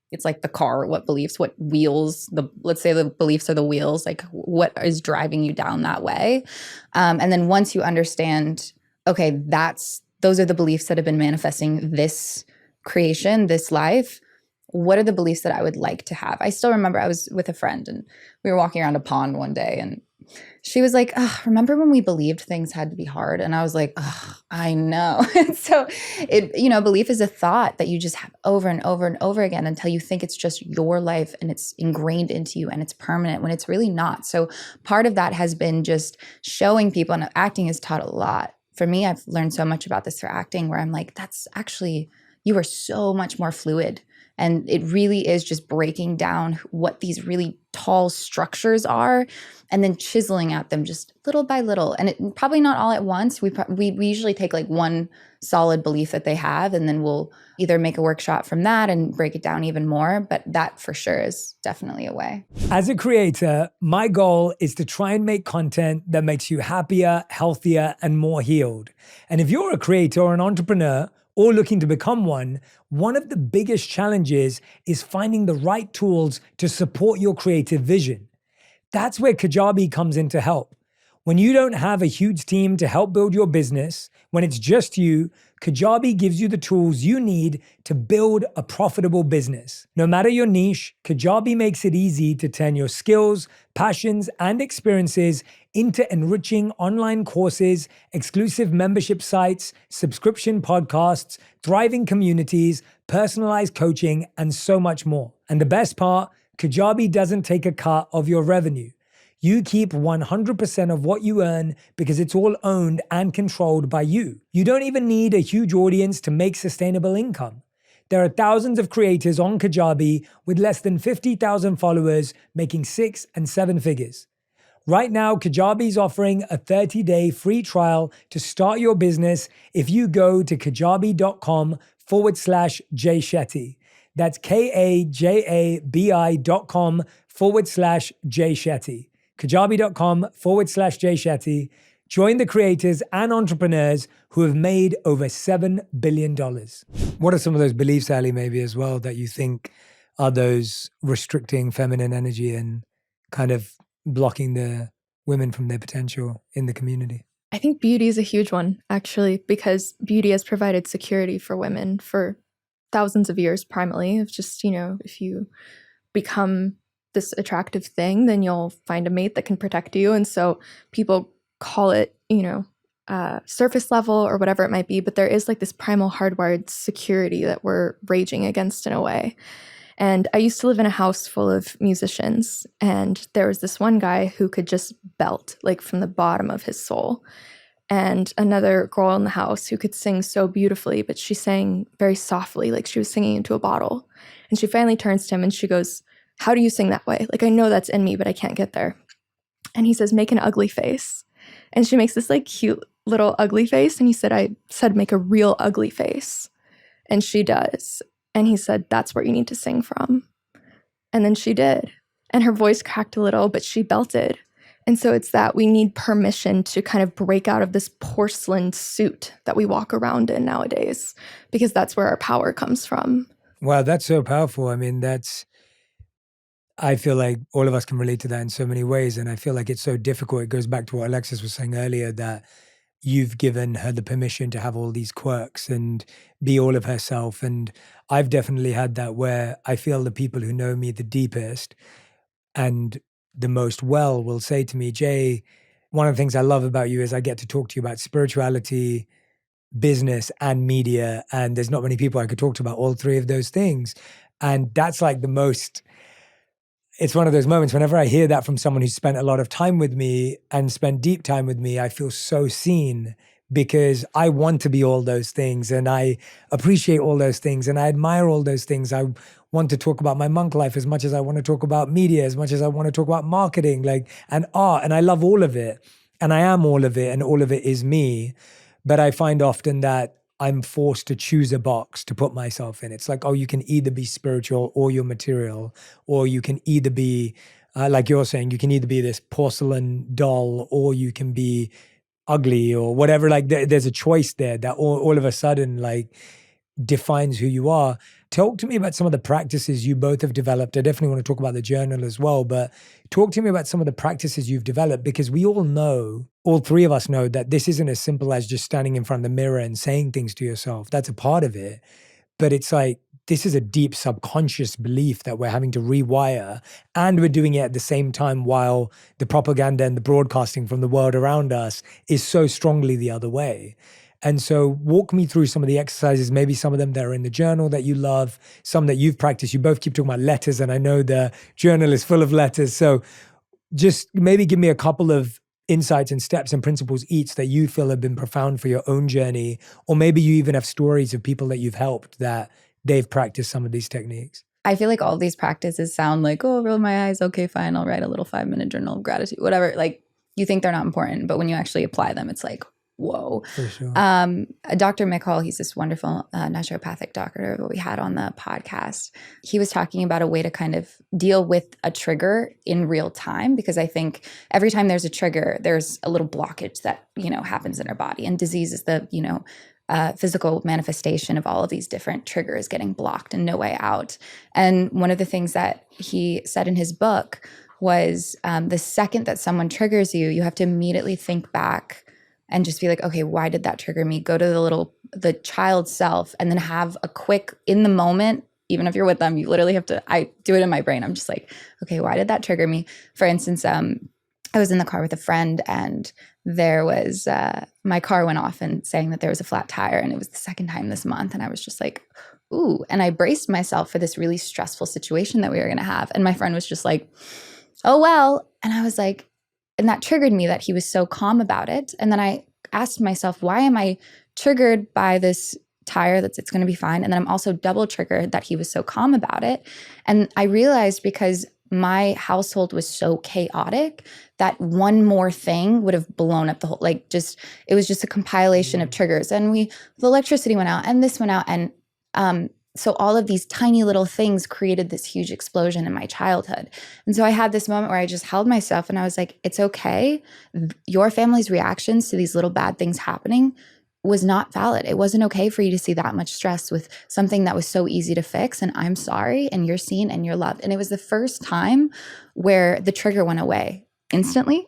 it's like the car, what beliefs, what wheels, let's say the beliefs are the wheels, like what is driving you down that way. And then once you understand, okay, those are the beliefs that have been manifesting this creation, this life. What are the beliefs that I would like to have? I still remember I was with a friend and we were walking around a pond one day and she was like, remember when we believed things had to be hard? And I was like, I know. So belief is a thought that you just have over and over and over again until you think it's just your life and it's ingrained into you and it's permanent when it's really not. So part of that has been just showing people, and acting has taught a lot. For me, I've learned so much about this for acting where I'm like, that's actually, you are so much more fluid. And it really is just breaking down what these really tall structures are and then chiseling at them just little by little. And it probably not all at once. We usually take like one solid belief that they have, and then we'll either make a workshop from that and break it down even more. But that for sure is definitely a way. As a creator, my goal is to try and make content that makes you happier, healthier, and more healed. And if you're a creator or an entrepreneur, or looking to become one of the biggest challenges is finding the right tools to support your creative vision. That's where Kajabi comes in to help. When you don't have a huge team to help build your business, when it's just you, Kajabi gives you the tools you need to build a profitable business. No matter your niche, Kajabi makes it easy to turn your skills, passions, and experiences into enriching online courses, exclusive membership sites, subscription podcasts, thriving communities, personalized coaching, and so much more. And the best part, Kajabi doesn't take a cut of your revenue. You keep 100% of what you earn because it's all owned and controlled by you. You don't even need a huge audience to make sustainable income. There are thousands of creators on Kajabi with less than 50,000 followers making 6 and 7 figures. Right now, Kajabi is offering a 30-day free trial to start your business if you go to kajabi.com/Jay Shetty. That's kajabi.com/Jay Shetty. kajabi.com/Jay Shetty. Join the creators and entrepreneurs who have made over $7 billion. What are some of those beliefs, Allie, maybe as well, that you think are those restricting feminine energy and kind of blocking the women from their potential in the community? I think beauty is a huge one, actually, because beauty has provided security for women for thousands of years, primarily. Of just, if you become this attractive thing, then you'll find a mate that can protect you. And so people call it, surface level or whatever it might be. But there is like this primal hardwired security that we're raging against in a way. And I used to live in a house full of musicians. And there was this one guy who could just belt like from the bottom of his soul. And another girl in the house who could sing so beautifully, but she sang very softly, like she was singing into a bottle. And she finally turns to him and she goes, "How do you sing that way? Like, I know that's in me, but I can't get there." And he says, "Make an ugly face." And she makes this like cute little ugly face. And he said, "I said, make a real ugly face." And she does. And he said, "That's where you need to sing from." And then she did. And her voice cracked a little, but she belted. And so it's that we need permission to kind of break out of this porcelain suit that we walk around in nowadays, because that's where our power comes from. Wow, that's so powerful. I mean, I feel like all of us can relate to that in so many ways. And I feel like it's so difficult. It goes back to what Alexis was saying earlier, that you've given her the permission to have all these quirks and be all of herself. And I've definitely had that, where I feel the people who know me the deepest and the most well will say to me, "Jay, one of the things I love about you is I get to talk to you about spirituality, business, and media. And there's not many people I could talk to about all three of those things." And that's like it's one of those moments whenever I hear that from someone who's spent a lot of time with me and spent deep time with me, I feel so seen, because I want to be all those things and I appreciate all those things and I admire all those things. I want to talk about my monk life as much as I want to talk about media, as much as I want to talk about marketing, like, and art. And I love all of it. And I am all of it, and all of it is me. But I find often that I'm forced to choose a box to put myself in. It's like, oh, you can either be spiritual or you're material, or you can either be, like you're saying, you can either be this porcelain doll or you can be ugly or whatever. Like there's a choice there that all of a sudden like defines who you are. Talk to me about some of the practices you both have developed. I definitely want to talk about the journal as well, but talk to me about some of the practices you've developed, because we all know, all three of us know, that this isn't as simple as just standing in front of the mirror and saying things to yourself. That's a part of it. But it's like, this is a deep subconscious belief that we're having to rewire, and we're doing it at the same time while the propaganda and the broadcasting from the world around us is so strongly the other way. And so walk me through some of the exercises, maybe some of them that are in the journal that you love, some that you've practiced. You both keep talking about letters, and I know the journal is full of letters. So just maybe give me a couple of insights and steps and principles each that you feel have been profound for your own journey. Or maybe you even have stories of people that you've helped that they've practiced some of these techniques. I feel like all of these practices sound like, oh, roll my eyes. Okay, fine. I'll write a little 5-minute journal of gratitude, whatever. Like, you think they're not important, but when you actually apply them, it's like, whoa. For sure. Dr. Mick Hall, he's this wonderful naturopathic doctor that we had on the podcast. He was talking about a way to kind of deal with a trigger in real time, because I think every time there's a trigger, there's a little blockage that, happens in our body. And disease is the, physical manifestation of all of these different triggers getting blocked and no way out. And one of the things that he said in his book was the second that someone triggers you, you have to immediately think back and just be like, okay, why did that trigger me? Go to the child self, and then have a quick, in the moment, even if you're with them, you literally have to, I do it in my brain. I'm just like, okay, why did that trigger me? For instance, I was in the car with a friend, and there was, my car went off and saying that there was a flat tire, and it was the second time this month. And I was just like, ooh, and I braced myself for this really stressful situation that we were going to have. And my friend was just like, oh, well. And I was like, and that triggered me that he was so calm about it. And then I asked myself, why am I triggered by this tire that's it's going to be fine? And then I'm also double triggered that he was so calm about it. And I realized, because my household was so chaotic, that one more thing would have blown up the whole, it was just a compilation of triggers. And the electricity went out, and this went out. And so all of these tiny little things created this huge explosion in my childhood. And so I had this moment where I just held myself, and I was like, it's okay. Your family's reactions to these little bad things happening was not valid. It wasn't okay for you to see that much stress with something that was so easy to fix. And I'm sorry, and you're seen and you're loved. And it was the first time where the trigger went away instantly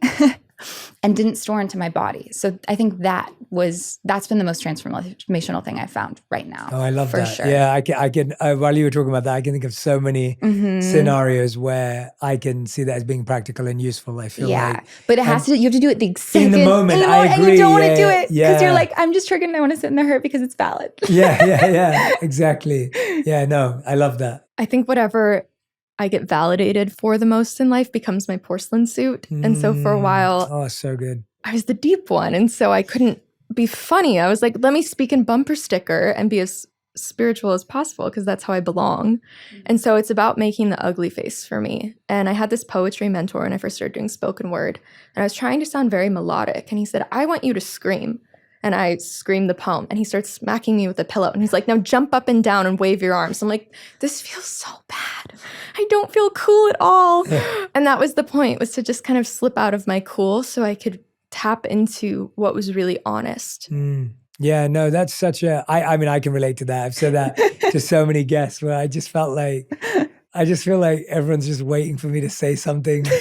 and didn't store into my body. So I think that's been the most transformational thing I've found right now. Oh, I love that. Sure. Yeah, I can while you were talking about that, I can think of so many scenarios where I can see that as being practical and useful. I feel like, but you have to do it the second in the moment. I agree. And you don't want to do it because you're yeah. like, I'm just triggered and I want to sit in the hurt because it's valid. Yeah, exactly. Yeah, no, I love that. I think whatever I get validated for the most in life becomes my porcelain suit. And so for a while, oh, so good. I was the deep one. And so I couldn't be funny. I was like, let me speak in bumper sticker and be as spiritual as possible, because that's how I belong. And so it's about making the ugly face for me. And I had this poetry mentor when I first started doing spoken word, and I was trying to sound very melodic. And he said, I want you to scream. And I screamed the poem, and he starts smacking me with a pillow. And he's like, now jump up and down and wave your arms. I'm like, this feels so bad. I don't feel cool at all. And that was the point, was to just kind of slip out of my cool so I could tap into what was really honest. Yeah, no, that's such I mean, I can relate to that. I've said that to so many guests where I just feel like everyone's just waiting for me to say something To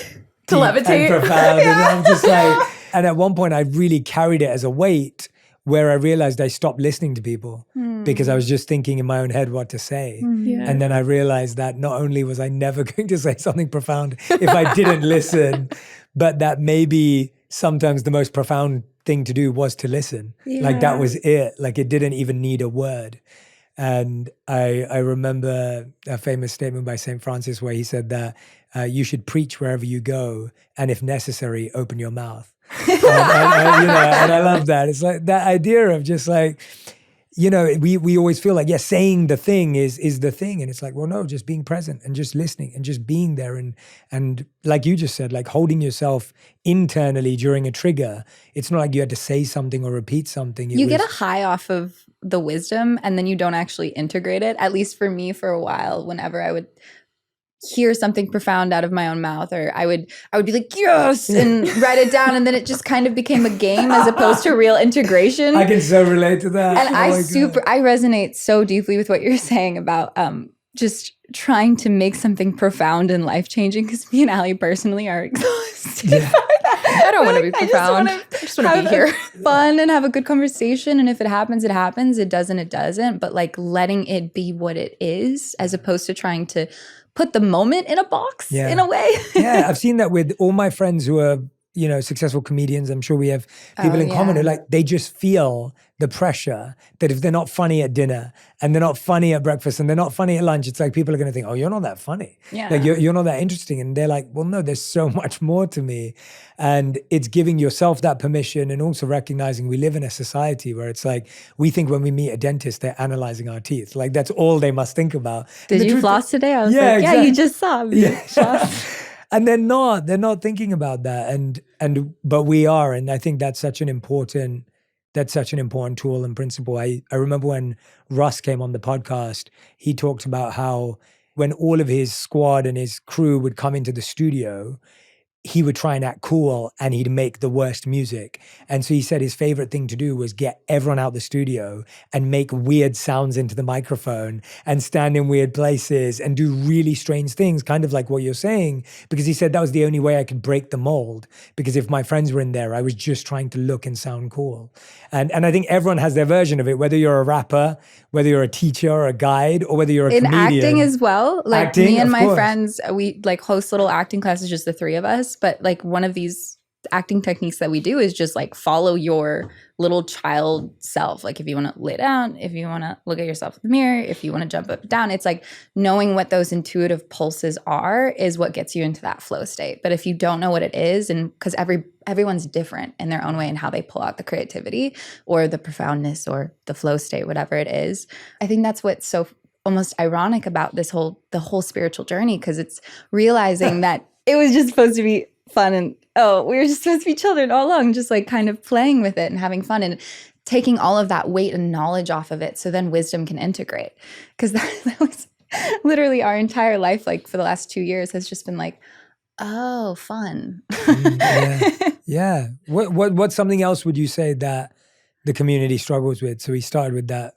deep levitate. and profound. And I'm just like, and at one point I really carried it as a weight, where I realized I stopped listening to people because I was just thinking in my own head what to say. Yeah. And then I realized that not only was I never going to say something profound if I didn't listen, but that maybe sometimes the most profound thing to do was to listen. Like that was it. Like it didn't even need a word. And I remember a famous statement by St. Francis where he said that you should preach wherever you go, and if necessary, open your mouth. And I love that. It's like that idea of just like, we always feel like, saying the thing is the thing. And it's like, well, no, just being present and just listening and just being there. And like you just said, like holding yourself internally during a trigger. It's not like you had to say something or repeat something. You get a high off of the wisdom and then you don't actually integrate it. At least for me, for a while, whenever I would hear something profound out of my own mouth, or I would be like, yes, and write it down, and then it just kind of became a game as opposed to real integration. I can so relate to that. And I resonate so deeply with what you're saying about just trying to make something profound and life-changing, because me and Allie personally are exhausted. Yeah. I don't want to be profound. I just want to be here. Fun and have a good conversation. And if it happens, it happens. It doesn't, it doesn't. But like letting it be what it is, as opposed to trying to put the moment in a box in a way. Yeah, I've seen that with all my friends who are, successful comedians. I'm sure we have people in common who they just feel the pressure that if they're not funny at dinner and they're not funny at breakfast and they're not funny at lunch, it's like people are going to think, oh, you're not that funny. Yeah. Like you're not that interesting. And they're like, well, no, there's so much more to me. And it's giving yourself that permission and also recognizing we live in a society where it's like, we think when we meet a dentist, they're analyzing our teeth. Like that's all they must think about. Did you floss today? I was like, exactly. yeah, you just saw me. Yeah. And they're not thinking about that. But we are. And I think that's such an important tool and principle. I remember when Russ came on the podcast, he talked about how when all of his squad and his crew would come into the studio, he would try and act cool and he'd make the worst music. And so he said his favorite thing to do was get everyone out the studio and make weird sounds into the microphone and stand in weird places and do really strange things, kind of like what you're saying, because he said that was the only way I could break the mold. Because if my friends were in there, I was just trying to look and sound cool. And I think everyone has their version of it, whether you're a rapper, whether you're a teacher or a guide, or whether you're a comedian. In acting as well. Like acting, me and my course. friends, we like host little acting classes, just the three of us. But like one of these acting techniques that we do is just like follow your little child self. Like if you want to lay down, if you want to look at yourself in the mirror, if you want to jump up and down, it's like knowing what those intuitive pulses are is what gets you into that flow state. But if you don't know what it is, and because everyone's different in their own way and how they pull out the creativity or the profoundness or the flow state, whatever it is, I think that's what's so almost ironic about the whole spiritual journey, because it's realizing that it was just supposed to be fun and we were just supposed to be children all along, just like kind of playing with it and having fun and taking all of that weight and knowledge off of it so then wisdom can integrate. Because that was literally our entire life, like for the last 2 years, has just been like, oh, fun. Yeah. What's something else would you say that the community struggles with? So we started with that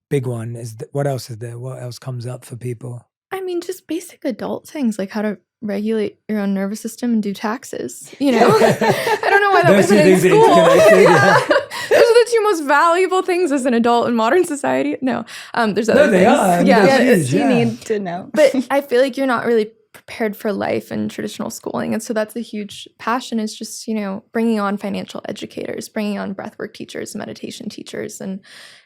big one. What else is there? What else comes up for people? I mean, just basic adult things like how to regulate your own nervous system and do taxes. I don't know why that wasn't in school. Those are the two most valuable things as an adult in modern society. No, there's other things. They are. You need to know. But I feel like you're not really prepared for life in traditional schooling. And so that's a huge passion, is just, bringing on financial educators, bringing on breathwork teachers, meditation teachers, and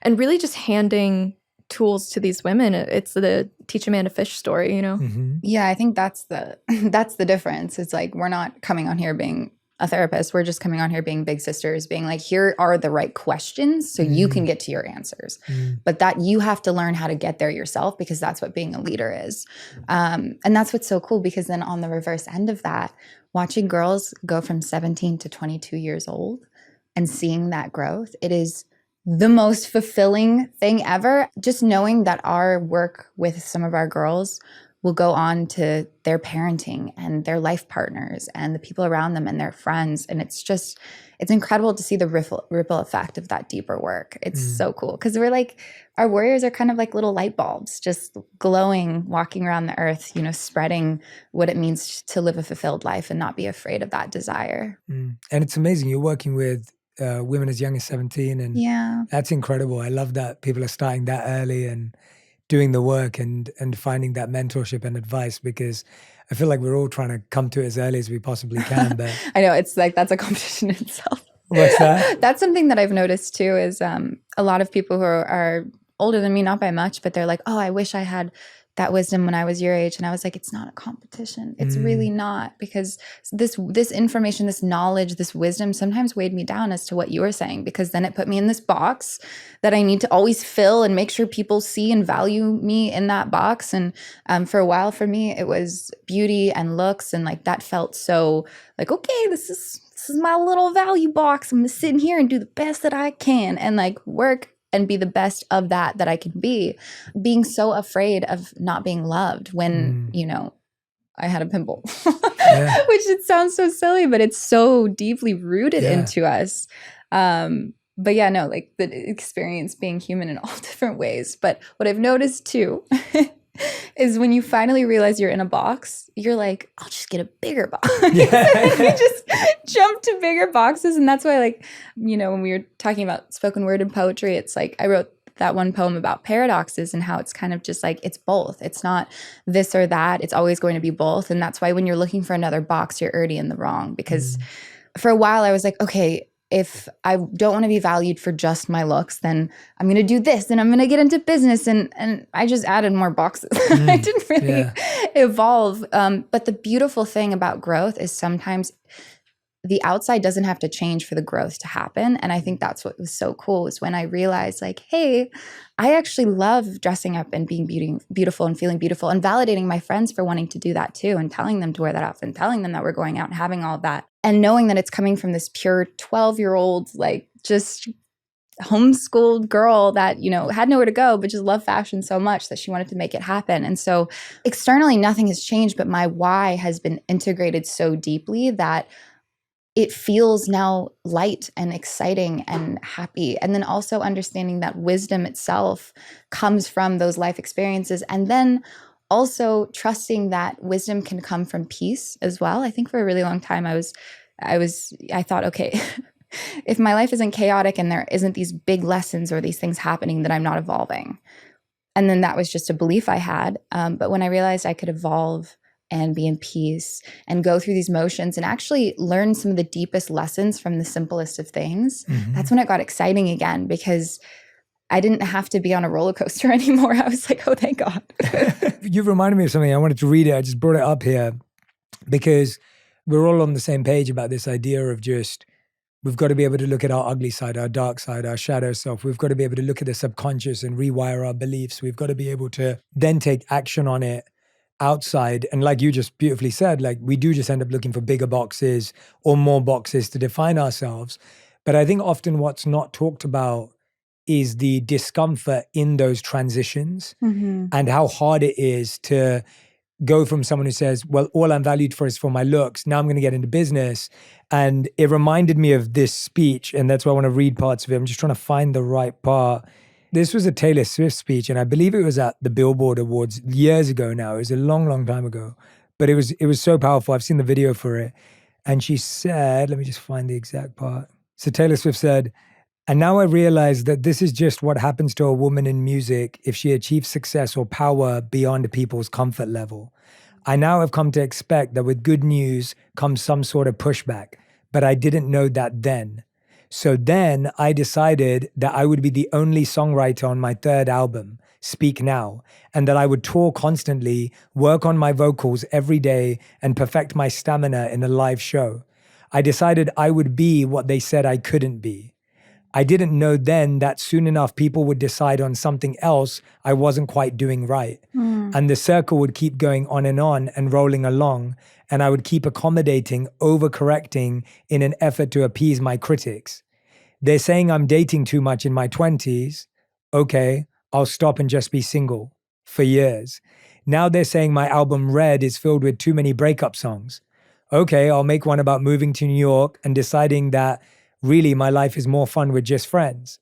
really just handing tools to these women. It's the teach a man to fish story, Mm-hmm. Yeah, I think that's the difference. It's like we're not coming on here being a therapist. We're just coming on here being big sisters, being like, here are the right questions so you can get to your answers. But that you have to learn how to get there yourself, because that's what being a leader is. And that's what's so cool, because then on the reverse end of that, watching girls go from 17 to 22 years old and seeing that growth, it is the most fulfilling thing ever. Just knowing that our work with some of our girls will go on to their parenting and their life partners and the people around them and their friends. And it's incredible to see the ripple effect of that deeper work. It's so cool, because we're like, our warriors are kind of like little light bulbs, just glowing, walking around the earth, spreading what it means to live a fulfilled life and not be afraid of that desire. And it's amazing. You're working with women as young as 17, and that's incredible. I love that people are starting that early and doing the work and finding that mentorship and advice, because I feel like we're all trying to come to it as early as we possibly can. But I know, it's like that's a competition in itself. What's that? That's something that I've noticed too, is a lot of people who are older than me, not by much, but they're like, oh, I wish I had that wisdom when I was your age, and I was like, it's not a competition. It's really not, because this information, this knowledge, this wisdom sometimes weighed me down as to what you were saying, because then it put me in this box that I need to always fill and make sure people see and value me in that box. And for a while for me, it was beauty and looks, and like that felt so like, okay, this is my little value box. I'm gonna sit in here and do the best that I can and like work and be the best of that I can be, being so afraid of not being loved when, you know, I had a pimple, which it sounds so silly, but it's so deeply rooted into us. But yeah, no, like the experience being human in all different ways. But what I've noticed too is when you finally realize you're in a box, you're like, I'll just get a bigger box. You just jump to bigger boxes. And that's why, like, you know, when we were talking about spoken word and poetry, it's like I wrote that one poem about paradoxes and how it's kind of just like, it's both. It's not this or that. It's always going to be both. And that's why when you're looking for another box, you're already in the wrong. Because for a while I was like, okay, if I don't want to be valued for just my looks, then I'm going to do this and I'm going to get into business. And I just added more boxes. I didn't really evolve. But the beautiful thing about growth is sometimes the outside doesn't have to change for the growth to happen. And I think that's what was so cool, was when I realized like, hey, I actually love dressing up and being beautiful and feeling beautiful, and validating my friends for wanting to do that too, and telling them to wear that outfit and telling them that we're going out and having all of that. And knowing that it's coming from this pure 12-year-old, like just homeschooled girl that, you know, had nowhere to go, but just loved fashion so much that she wanted to make it happen. And so externally, nothing has changed, but my why has been integrated so deeply that it feels now light and exciting and happy. And then also understanding that wisdom itself comes from those life experiences. And then also trusting that wisdom can come from peace as well. I think for a really long time, I thought, okay, if my life isn't chaotic and there isn't these big lessons or these things happening, then I'm not evolving. And then that was just a belief I had. But when I realized I could evolve and be in peace and go through these motions and actually learn some of the deepest lessons from the simplest of things, that's when it got exciting again, because I didn't have to be on a roller coaster anymore. I was like, oh, thank God. You reminded me of something. I wanted to read it. I just brought it up here because we're all on the same page about this idea of just, we've got to be able to look at our ugly side, our dark side, our shadow self. We've got to be able to look at the subconscious and rewire our beliefs. We've got to be able to then take action on it outside. And like you just beautifully said, like we do just end up looking for bigger boxes or more boxes to define ourselves. But I think often what's not talked about is the discomfort in those transitions and how hard it is to go from someone who says, well, all I'm valued for is for my looks. Now I'm going to get into business. And it reminded me of this speech. And that's why I want to read parts of it. I'm just trying to find the right part. This was a Taylor Swift speech, and I believe it was at the Billboard Awards years ago now. It was a long, long time ago. But it was so powerful. I've seen the video for it. And she said, let me just find the exact part. So Taylor Swift said, and now I realize that this is just what happens to a woman in music if she achieves success or power beyond people's comfort level. I now have come to expect that with good news comes some sort of pushback, but I didn't know that then. So then I decided that I would be the only songwriter on my third album, Speak Now, and that I would tour constantly, work on my vocals every day, and perfect my stamina in a live show. I decided I would be what they said I couldn't be. I didn't know then that soon enough people would decide on something else I wasn't quite doing right. And the circle would keep going on and rolling along, and I would keep accommodating, overcorrecting in an effort to appease my critics. They're saying I'm dating too much in my 20s. Okay, I'll stop and just be single for years. Now they're saying my album Red is filled with too many breakup songs. Okay, I'll make one about moving to New York and deciding that really my life is more fun with just friends.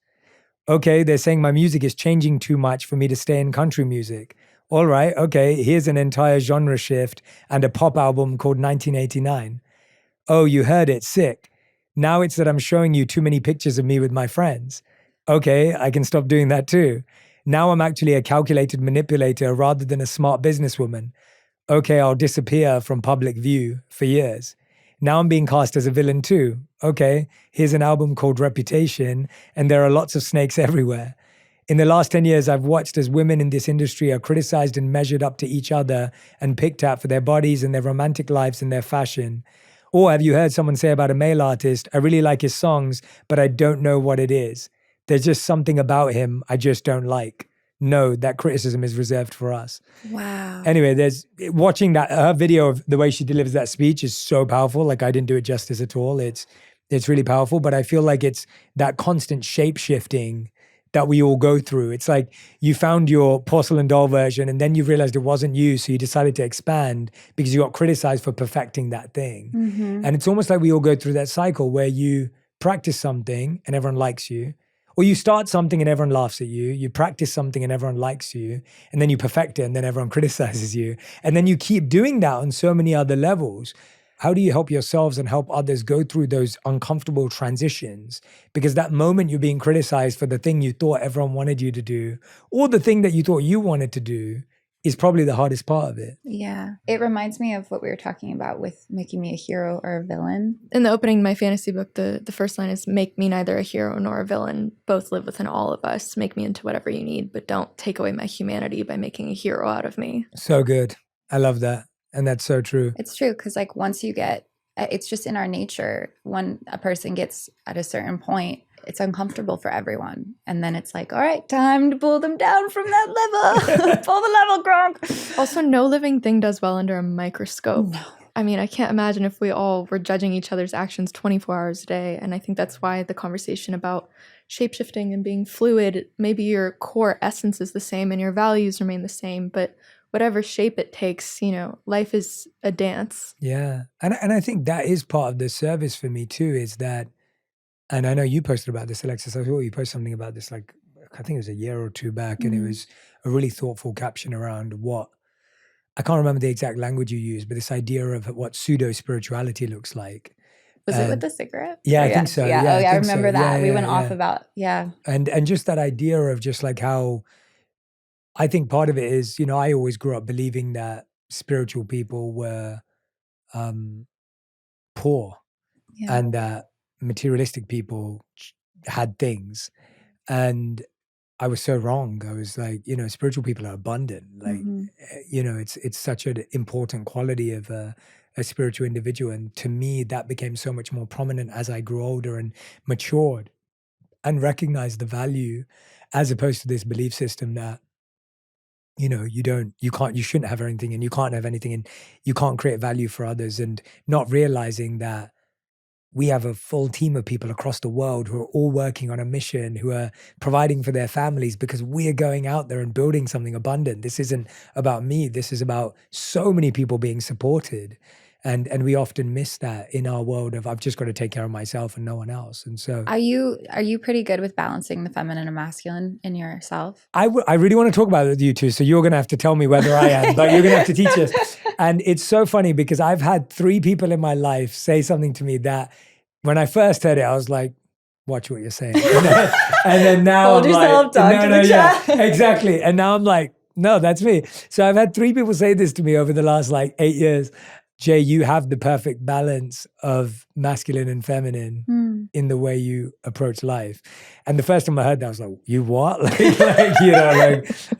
Okay, they're saying my music is changing too much for me to stay in country music. All right, okay, here's an entire genre shift and a pop album called 1989. Oh, you heard it, sick. Now it's that I'm showing you too many pictures of me with my friends. Okay, I can stop doing that too. Now I'm actually a calculated manipulator rather than a smart businesswoman. Okay, I'll disappear from public view for years. Now I'm being cast as a villain too. Okay, here's an album called Reputation, and there are lots of snakes everywhere. In the last 10 years, I've watched as women in this industry are criticized and measured up to each other and picked at for their bodies and their romantic lives and their fashion. Or have you heard someone say about a male artist, I really like his songs, but I don't know what it is. There's just something about him I just don't like. No, that criticism is reserved for us. Wow. Anyway, watching that, her video of the way she delivers that speech is so powerful. Like, I didn't do it justice at all. It's really powerful, but I feel like it's that constant shape shifting that we all go through. It's like you found your porcelain doll version and then you realized it wasn't you. So you decided to expand because you got criticized for perfecting that thing. Mm-hmm. And it's almost like we all go through that cycle where you practice something and everyone likes you. Or you start something and everyone laughs at you. You practice something and everyone likes you. And then you perfect it and then everyone criticizes you. And then you keep doing that on so many other levels. How do you help yourselves and help others go through those uncomfortable transitions? Because that moment you're being criticized for the thing you thought everyone wanted you to do, or the thing that you thought you wanted to do, is probably the hardest part of it. Yeah. It reminds me of what we were talking about with making me a hero or a villain. In the opening of my fantasy book, the first line is, make me neither a hero nor a villain. Both live within all of us. Make me into whatever you need, but don't take away my humanity by making a hero out of me. So good. I love that. And that's so true. It's true, because like once you get, it's just in our nature, when a person gets at a certain point, it's uncomfortable for everyone. And then it's like, all right, time to pull them down from that level. Pull the level, Gronk. Also, no living thing does well under a microscope. No. I mean, I can't imagine if we all were judging each other's actions 24 hours a day. And I think that's why the conversation about shapeshifting and being fluid, maybe your core essence is the same and your values remain the same, but whatever shape it takes, life is a dance. Yeah. And I think that is part of the service for me too, is that, and I know you posted about this, Alexis. I saw you post something about this, like, I think it was a year or two back, and it was a really thoughtful caption around what, I can't remember the exact language you used, but this idea of what pseudo-spirituality looks like. Was it with the cigarette? Yeah, I think so. Yeah, Yeah, I remember so. that. Yeah, we went yeah. off about, And just that idea of just like how, I think part of it is, I always grew up believing that spiritual people were poor and that materialistic people had things. And I was so wrong. I was like, spiritual people are abundant. Like, it's such an important quality of a spiritual individual. And to me, that became so much more prominent as I grew older and matured and recognized the value, as opposed to this belief system that, you shouldn't have anything and you can't have anything and you can't create value for others, and not realizing that we have a full team of people across the world who are all working on a mission, who are providing for their families because we're going out there and building something abundant. This isn't about me. This is about so many people being supported. And we often miss that in our world of, I've just got to take care of myself and no one else. And so Are you pretty good with balancing the feminine and masculine in yourself? I really want to talk about it with you two. So you're going to have to tell me whether I am, but you're going to have to teach us. And it's so funny because I've had 3 people in my life say something to me that when I first heard it, I was like, watch what you're saying. And then now Hold I'm yourself, like, talk to the chat. exactly. And now I'm like, no, that's me. So I've had 3 people say this to me over the last 8 years. Jay, you have the perfect balance of masculine and feminine in the way you approach life. And the first time I heard that, I was like, you what?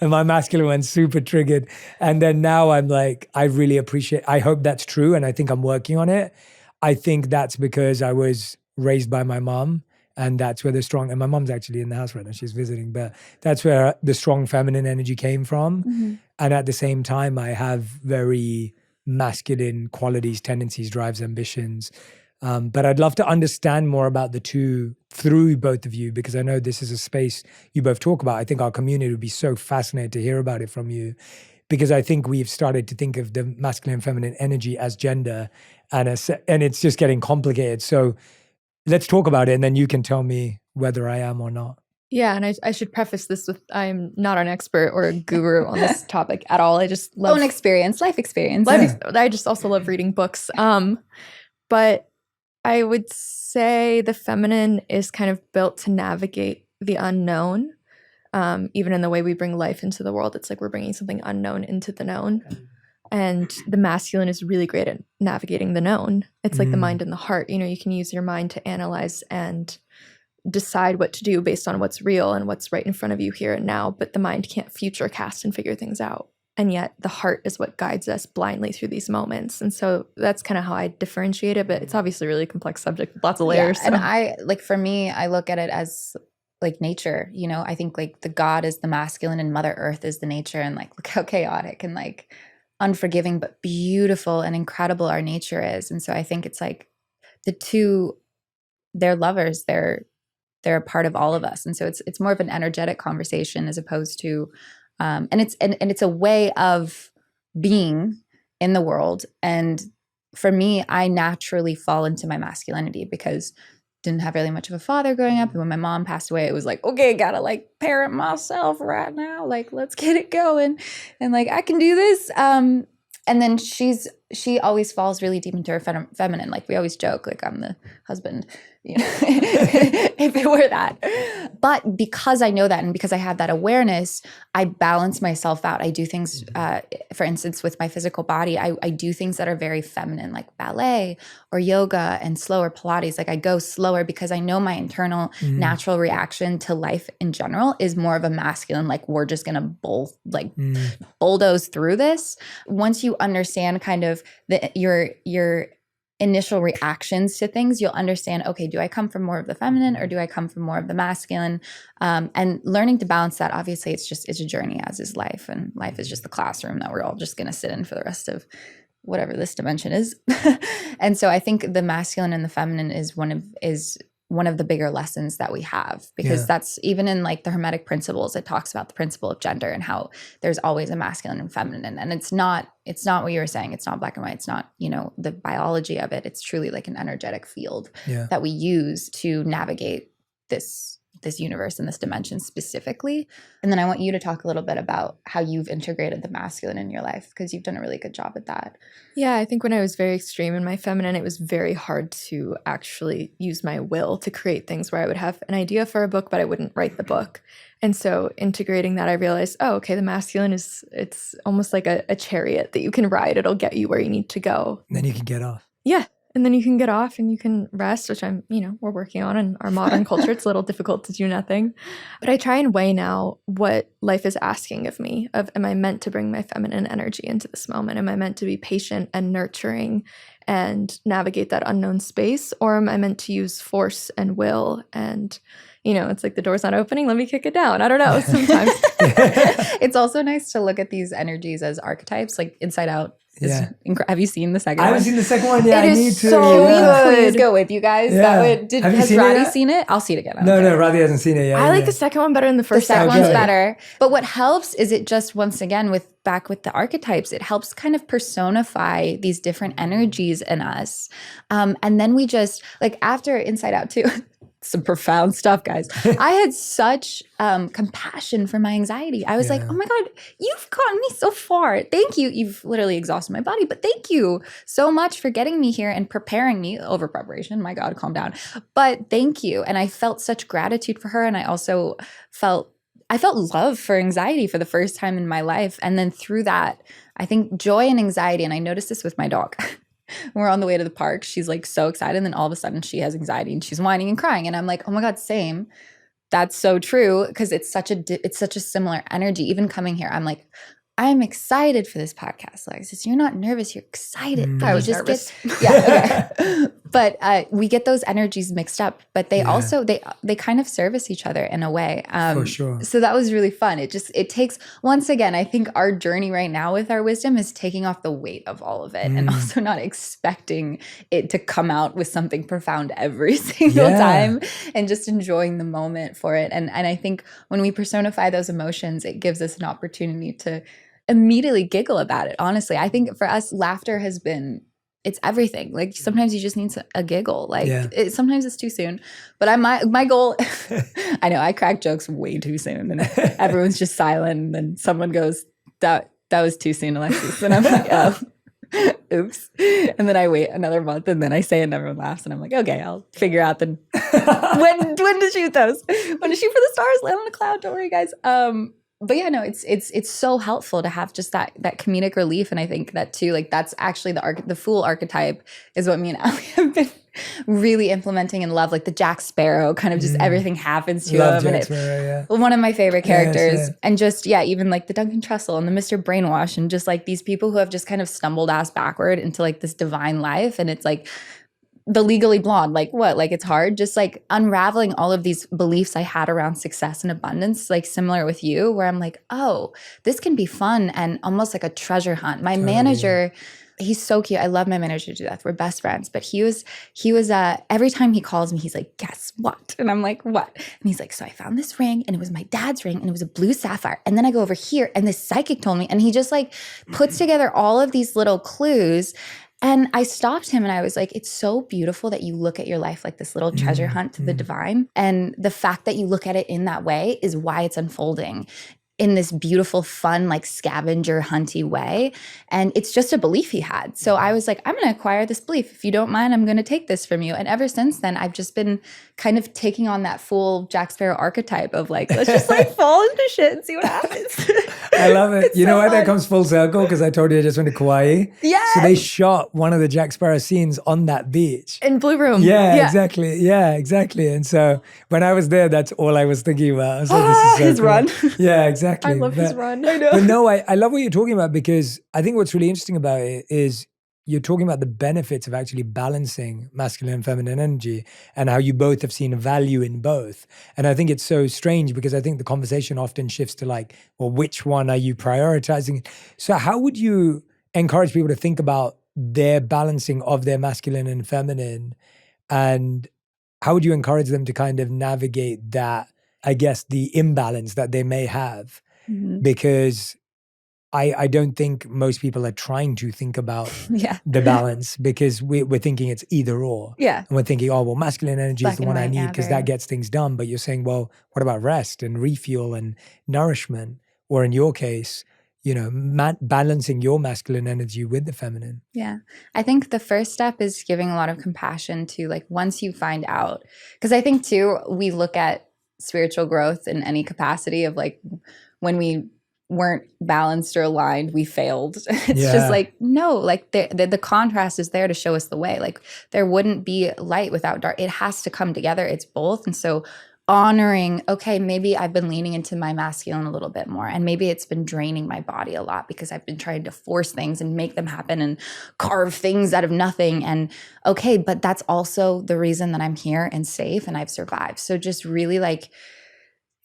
And my masculine went super triggered. And then now I'm like, I really appreciate, I hope that's true. And I think I'm working on it. I think that's because I was raised by my mom, and that's where and my mom's actually in the house right now, she's visiting, but that's where the strong feminine energy came from. Mm-hmm. And at the same time, I have very masculine qualities, tendencies, drives, ambitions. But I'd love to understand more about the two through both of you, because I know this is a space you both talk about. I think our community would be so fascinated to hear about it from you, because I think we've started to think of the masculine and feminine energy as gender, and it's just getting complicated. So let's talk about it, and then you can tell me whether I am or not. Yeah, and I should preface this with, I'm not an expert or a guru on this topic at all. I just love Own experience, life experience. I just also love reading books. But I would say the feminine is kind of built to navigate the unknown. Even in the way we bring life into the world, it's like we're bringing something unknown into the known. And the masculine is really great at navigating the known. It's like the mind and the heart. You can use your mind to analyze and decide what to do based on what's real and what's right in front of you here and now, but the mind can't future cast and figure things out. And yet the heart is what guides us blindly through these moments. And so that's kind of how I differentiate it, but it's obviously a really complex subject with lots of layers. Yeah, and for me, I look at it as like nature, you know, I think like the God is the masculine and Mother Earth is the nature, and like look how chaotic and like unforgiving but beautiful and incredible our nature is. And so I think it's like the two, they're lovers, they're a part of all of us. And so it's more of an energetic conversation as opposed to and it's a way of being in the world. And for me, I naturally fall into my masculinity because didn't have really much of a father growing up. And when my mom passed away, it was like, okay, gotta like parent myself right now. Like, let's get it going. And like, I can do this. And then she always falls really deep into her feminine. Like we always joke, like I'm the husband, you know, if it were that. But because I know that and because I have that awareness, I balance myself out. I do things, for instance, with my physical body, I do things that are very feminine, like ballet or yoga and slower Pilates. Like I go slower because I know my internal natural reaction to life in general is more of a masculine, like we're just going to bulldoze through this. Once you understand kind of your initial reactions to things, you'll understand, okay, do I come from more of the feminine or do I come from more of the masculine? And learning to balance that, obviously it's a journey, as is life. And life is just the classroom that we're all just going to sit in for the rest of whatever this dimension is. And so I think the masculine and the feminine is one of the bigger lessons that we have, because that's even in like the Hermetic principles, it talks about the principle of gender and how there's always a masculine and feminine. And it's not what you were saying. It's not black and white. It's not, you know, the biology of it. It's truly like an energetic field that we use to navigate this universe and this dimension specifically. And then I want you to talk a little bit about how you've integrated the masculine in your life, because you've done a really good job at that. Yeah, I think when I was very extreme in my feminine, it was very hard to actually use my will to create things where I would have an idea for a book, but I wouldn't write the book. And so integrating that, I realized, oh, okay, the masculine it's almost like a chariot that you can ride. It'll get you where you need to go. And then you can get off. Yeah. And then you can get off and you can rest, which we're working on in our modern culture. It's a little difficult to do nothing. But I try and weigh now what life is asking of me. Am I meant to bring my feminine energy into this moment? Am I meant to be patient and nurturing and navigate that unknown space? Or am I meant to use force and will and, it's like the door's not opening, let me kick it down. I don't know, sometimes. It's also nice to look at these energies as archetypes, like Inside Out. Have you seen the second one? I haven't seen the second one. Yeah, it I is need to. So good. Please go with you guys. Yeah. Has Roddy seen it? I'll see it again. No, Roddy hasn't seen it yet. I like the second one better than the first. The second one's better. But what helps is it just, once again, back with the archetypes, it helps kind of personify these different energies in us. And then we just, like after Inside Out 2, some profound stuff, guys. I had such compassion for my anxiety. I was like, oh my God, you've gotten me so far. Thank you. You've literally exhausted my body, but thank you so much for getting me here and preparing me. Over preparation. My God, calm down. But thank you. And I felt such gratitude for her. And I also felt love for anxiety for the first time in my life. And then through that, I think joy and anxiety, and I noticed this with my dog. We're on the way to the park. She's like so excited. And then all of a sudden she has anxiety and she's whining and crying. And I'm like, oh my God, same. That's so true. Because it's such a similar energy. Even coming here, I'm like, I'm excited for this podcast, Alexis. You're not nervous. You're excited. I was nervous. Okay. But we get those energies mixed up. But they also, they kind of service each other in a way. For sure. So that was really fun. It takes, once again, I think our journey right now with our wisdom is taking off the weight of all of it and also not expecting it to come out with something profound every single time and just enjoying the moment for it. And I think when we personify those emotions, it gives us an opportunity to immediately giggle about it. Honestly, I think for us, laughter it's everything. Like sometimes you just need a giggle. Like sometimes it's too soon. But my goal, I know I crack jokes way too soon, and everyone's just silent. And then someone goes, "That was too soon, Alexis," and I'm like, "Oh, oops." And then I wait another month, and then I say it, and everyone laughs, and I'm like, "Okay, I'll figure out when to shoot those. When to shoot for the stars, land on a cloud. Don't worry, guys." But yeah, no, it's so helpful to have just that comedic relief. And I think that too, like that's actually the fool archetype is what me and Allie have been really implementing and love. Like the Jack Sparrow kind of just everything happens to Love him. Jack Sparrow, yeah. One of my favorite characters. Yes, yeah. And just, yeah, even like the Duncan Trussell and the Mr. Brainwash and just like these people who have just kind of stumbled ass backward into like this divine life. And it's like the Legally Blonde, like what? Like it's hard, just like unraveling all of these beliefs I had around success and abundance, like similar with you, where I'm like, oh, this can be fun and almost like a treasure hunt. My manager, he's so cute. I love my manager to death. We're best friends. But he was every time he calls me, he's like, guess what? And I'm like, what? And he's like, so I found this ring and it was my dad's ring and it was a blue sapphire. And then I go over here and this psychic told me, and he just like puts together all of these little clues. And I stopped him and I was like, it's so beautiful that you look at your life like this little treasure hunt to the divine. And the fact that you look at it in that way is why it's unfolding in this beautiful, fun, like scavenger hunty way. And it's just a belief he had. So I was like, I'm going to acquire this belief. If you don't mind, I'm going to take this from you. And ever since then, I've just been kind of taking on that fool Jack Sparrow archetype of like, let's just like fall into shit and see what happens. I love it. You know what? fun. That comes full circle because I told you I just went to Kauai. Yeah. So they shot one of the Jack Sparrow scenes on that beach. In Blue Room. Yeah, exactly. Yeah, exactly. And so when I was there, that's all I was thinking about. I was like, this is so his cool. run. Yeah, exactly. I love his run. I know. But no, I love what you're talking about because I think what's really interesting about it is you're talking about the benefits of actually balancing masculine and feminine energy and how you both have seen value in both. And I think it's so strange because I think the conversation often shifts to like, well, which one are you prioritizing? So how would you encourage people to think about their balancing of their masculine and feminine? And how would you encourage them to kind of navigate that, I guess, the imbalance that they may have? Because I don't think most people are trying to think about the balance because we're thinking it's either or. Yeah. And we're thinking, oh, well, masculine energy Black is the and one I white, need yeah, because very that gets things done. But you're saying, well, what about rest and refuel and nourishment? Or in your case, you know, balancing your masculine energy with the feminine. Yeah. I think the first step is giving a lot of compassion to like once you find out, because I think too, we look at spiritual growth in any capacity of like when we weren't balanced or aligned, we failed. It's just like, no, like the contrast is there to show us the way. Like there wouldn't be light without dark. It has to come together. It's both. And so honoring, okay, maybe I've been leaning into my masculine a little bit more and maybe it's been draining my body a lot because I've been trying to force things and make them happen and carve things out of nothing. And okay, but that's also the reason that I'm here and safe and I've survived. So just really like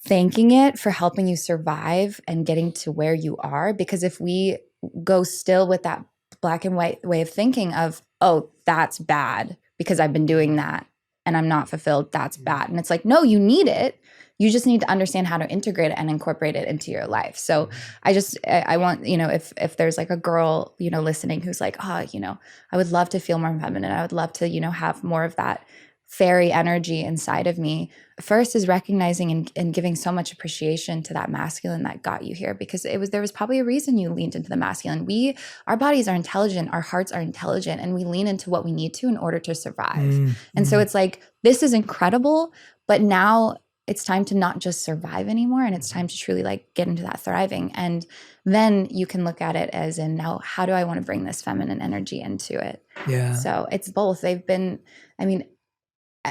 thanking it for helping you survive and getting to where you are. Because if we go still with that black and white way of thinking of, oh, that's bad because I've been doing that and I'm not fulfilled, that's bad. And it's like, no, you need it. You just need to understand how to integrate it and incorporate it into your life. So I want, you know, if there's like a girl, you know, listening who's like, oh, you know, I would love to feel more feminine. I would love to, you know, have more of that fairy energy inside of me. First is recognizing and giving so much appreciation to that masculine that got you here, because there was probably a reason you leaned into the masculine. Our bodies are intelligent, our hearts are intelligent, and we lean into what we need to in order to survive. And so it's like, this is incredible, but now it's time to not just survive anymore, and it's time to truly like get into that thriving. And then you can look at it as in, now how do I want to bring this feminine energy into it? Yeah. So it's both.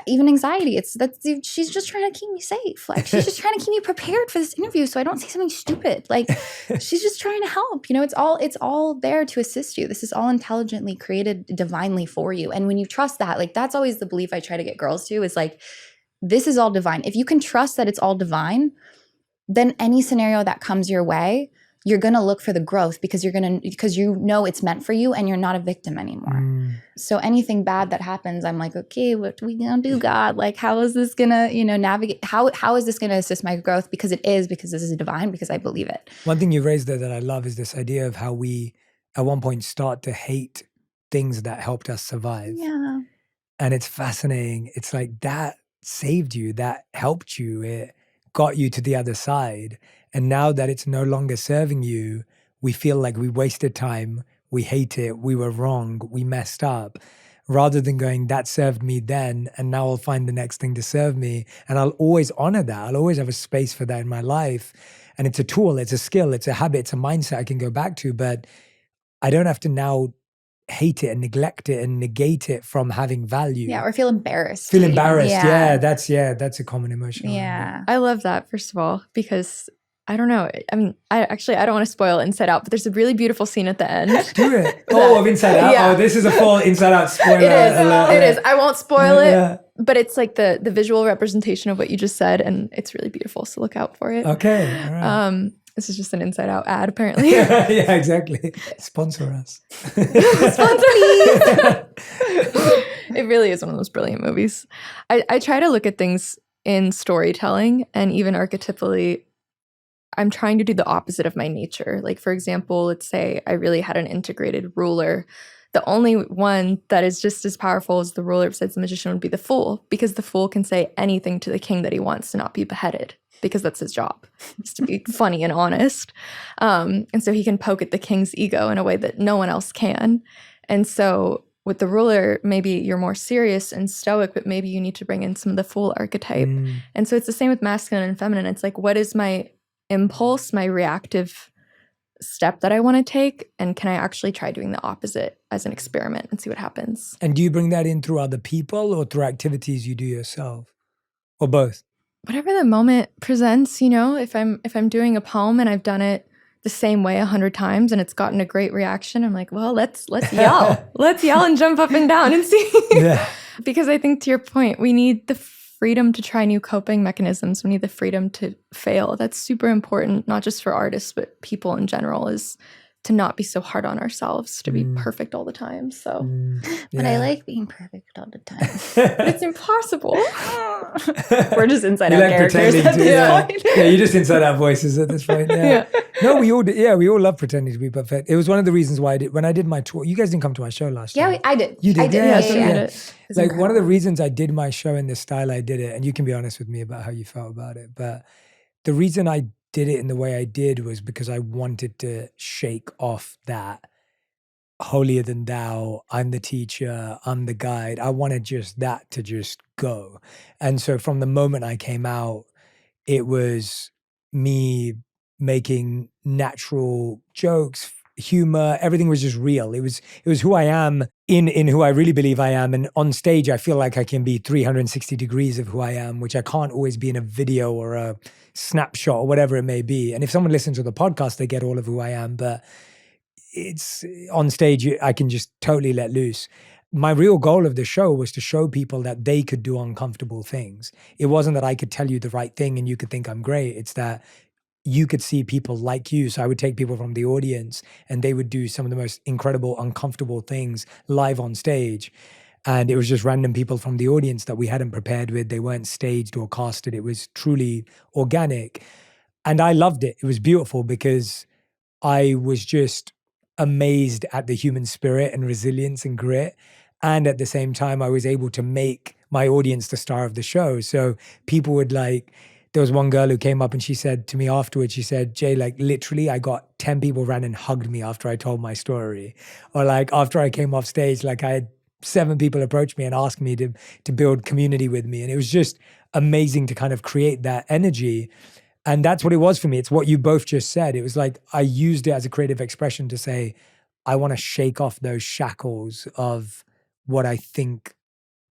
Even anxiety, she's just trying to keep me safe. Like she's just trying to keep me prepared for this interview so I don't say something stupid. Like she's just trying to help. You know, it's all there to assist you. This is all intelligently created divinely for you. And when you trust that, like that's always the belief I try to get girls to is like, this is all divine. If you can trust that it's all divine, then any scenario that comes your way, you're going to look for the growth because you know it's meant for you and you're not a victim anymore. So anything bad that happens, I'm like, okay, what are we going to do, God? Like, how is this going to, you know, navigate? How is this going to assist my growth? Because this is divine, because I believe it. One thing you raised there that I love is this idea of how we, at one point, start to hate things that helped us survive. Yeah. And it's fascinating. It's like that saved you, that helped you, it got you to the other side. And now that it's no longer serving you, we feel like we wasted time, we hate it, we were wrong, we messed up, rather than going, that served me then, and now I'll find the next thing to serve me. And I'll always honor that. I'll always have a space for that in my life. And it's a tool, it's a skill, it's a habit, it's a mindset I can go back to, but I don't have to now hate it and neglect it and negate it from having value. Yeah, or feel embarrassed. Feel even. embarrassed. Yeah, that's a common emotion. Yeah. I love that, first of all, because I don't know. I mean, I don't want to spoil Inside Out, but there's a really beautiful scene at the end. Do it. Oh, of Inside Out. Yeah. Oh, this is a full Inside Out spoiler. It is. I won't spoil it, Yeah. but it's like the visual representation of what you just said, and it's really beautiful. So look out for it. Okay. All right. This is just an Inside Out ad, apparently. Yeah, exactly. Sponsor us. Sponsor me. It really is one of those brilliant movies. I try to look at things in storytelling, and even archetypally, I'm trying to do the opposite of my nature. Like, for example, let's say I really had an integrated ruler. The only one that is just as powerful as the ruler besides the magician would be the fool, because the fool can say anything to the king that he wants to not be beheaded, because that's his job, is to be funny and honest. And so he can poke at the king's ego in a way that no one else can. And so with the ruler, maybe you're more serious and stoic, but maybe you need to bring in some of the fool archetype. And so it's the same with masculine and feminine. It's like, what is my impulse, my reactive step that I want to take, and can I actually try doing the opposite as an experiment and see what happens? And do you bring that in through other people or through activities you do yourself, or both? Whatever the moment presents, you know. If I'm doing a poem and I've done it the same way 100 times and it's gotten a great reaction, I'm like, well, let's yell. Let's yell and jump up and down and see. Yeah. Because I think, to your point, we need the freedom to try new coping mechanisms. We need the freedom to fail. That's super important, not just for artists, but people in general, is to not be so hard on ourselves, to be perfect all the time. So, But I like being perfect all the time. but it's impossible. We're just Inside You Out like characters pretending at to, this yeah. point. Yeah, you just Inside Out voices at this point. Yeah. No, we all love pretending to be perfect. It was one of the reasons why when I did my tour, you guys didn't come to my show last Yeah, time. I did. You did? I did. Yeah, so yeah. we did. Like, one of the reasons I did my show in the style I did it, and you can be honest with me about how you felt about it, but the reason I did it in the way I did was because I wanted to shake off that holier than thou, I'm the teacher, I'm the guide. I wanted just that to just go. And so from the moment I came out, it was me making natural jokes, humor, everything was just real. It was who I am in who I really believe I am. And on stage, I feel like I can be 360 degrees of who I am, which I can't always be in a video or a snapshot or whatever it may be. And if someone listens to the podcast, they get all of who I am. But it's on stage, I can just totally let loose. My real goal of the show was to show people that they could do uncomfortable things. It wasn't that I could tell you the right thing and you could think I'm great. It's that you could see people like you. So I would take people from the audience and they would do some of the most incredible, uncomfortable things live on stage. And it was just random people from the audience that we hadn't prepared with. They weren't staged or casted. It was truly organic. And I loved it. It was beautiful because I was just amazed at the human spirit and resilience and grit. And at the same time, I was able to make my audience the star of the show. So people would there was one girl who came up and she said to me afterwards, she said, Jay, literally I got 10 people ran and hugged me after I told my story. Or after I came off stage, I had 7 people approach me and ask me to build community with me. And it was just amazing to kind of create that energy. And that's what it was for me. It's what you both just said. It was like I used it as a creative expression to say, I want to shake off those shackles of what I think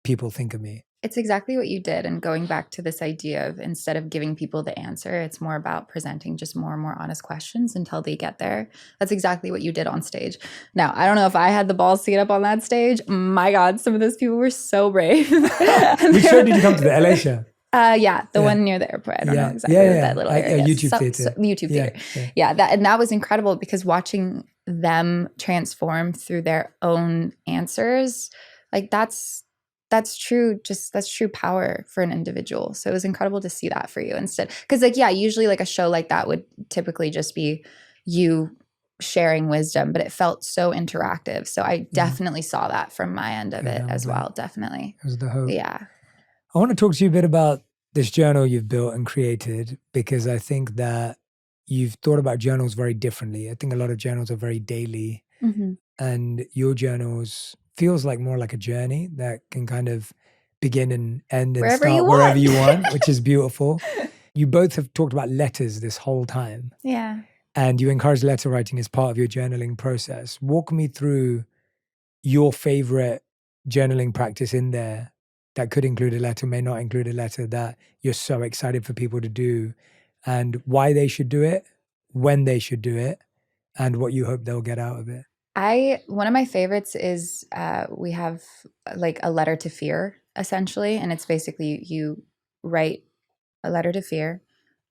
people think of me. It's exactly what you did. And going back to this idea of, instead of giving people the answer, it's more about presenting just more and more honest questions until they get there. That's exactly what you did on stage. Now, I don't know if I had the balls to get up on that stage. My God, some of those people were so brave. Which show did you come to, the LA show? The one near the airport. I don't know exactly what that little area is. YouTube theater. YouTube theater. Yeah, that was incredible, because watching them transform through their own answers, that's true power for an individual. So it was incredible to see that for you instead. Because usually a show like that would typically just be you sharing wisdom, but it felt so interactive. So I definitely saw that from my end of it as well. Definitely. It was the hope. Yeah. I want to talk to you a bit about this journal you've built and created, because I think that you've thought about journals very differently. I think a lot of journals are very daily, and your journals feels more like a journey that can kind of begin and end and wherever start you wherever want. you want, which is beautiful. You both have talked about letters this whole time. Yeah. And you encourage letter writing as part of your journaling process. Walk me through your favorite journaling practice in there that could include a letter, may not include a letter, that you're so excited for people to do, and why they should do it, when they should do it, and what you hope they'll get out of it. One of my favorites is we have like a letter to fear, essentially. And it's basically you write a letter to fear.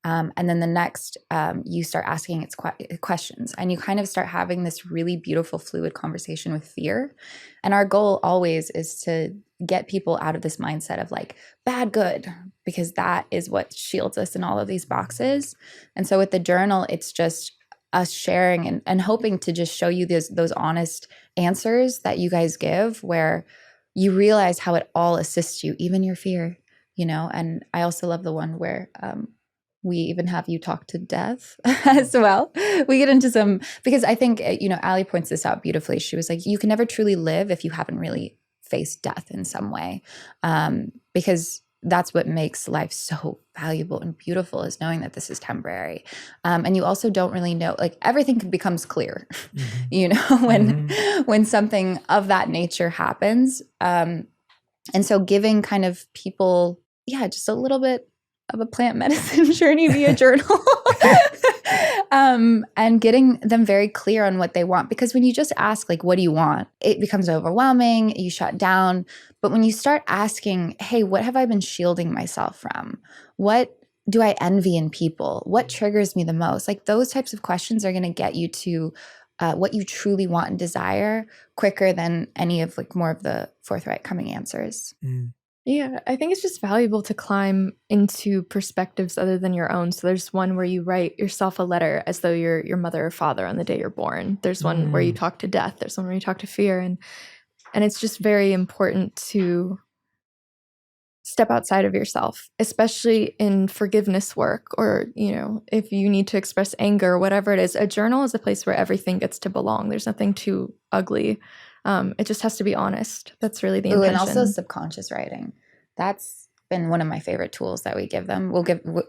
And then the next, you start asking its questions, and you kind of start having this really beautiful, fluid conversation with fear. And our goal always is to get people out of this mindset of like bad, good, because that is what shields us in all of these boxes. And so with the journal, it's just us sharing and hoping to just show you those honest answers that you guys give, where you realize how it all assists you, even your fear, you know. And I also love the one where we even have you talk to death as well. We get into some, because I think, you know, Allie points this out beautifully. She was like, you can never truly live if you haven't really faced death in some way, because that's what makes life so valuable and beautiful, is knowing that this is temporary. And you also don't really know, like everything becomes clear, you know, when something of that nature happens. And so giving kind of people, just a little bit of a plant medicine journey via journal, and getting them very clear on what they want. Because when you just ask, like, what do you want? It becomes overwhelming, you shut down. But when you start asking, hey, what have I been shielding myself from? What do I envy in people? What triggers me the most? Like those types of questions are going to get you to what you truly want and desire quicker than any of like more of the forthright coming answers. Yeah, I think it's just valuable to climb into perspectives other than your own. So there's one where you write yourself a letter as though you're your mother or father on the day you're born. There's one where you talk to death. There's one where you talk to fear. And it's just very important to step outside of yourself, especially in forgiveness work, or, you know, if you need to express anger or whatever it is. A journal is a place where everything gets to belong. There's nothing too ugly. It just has to be honest. That's really the intention. And also subconscious writing. That's been one of my favorite tools that we give them.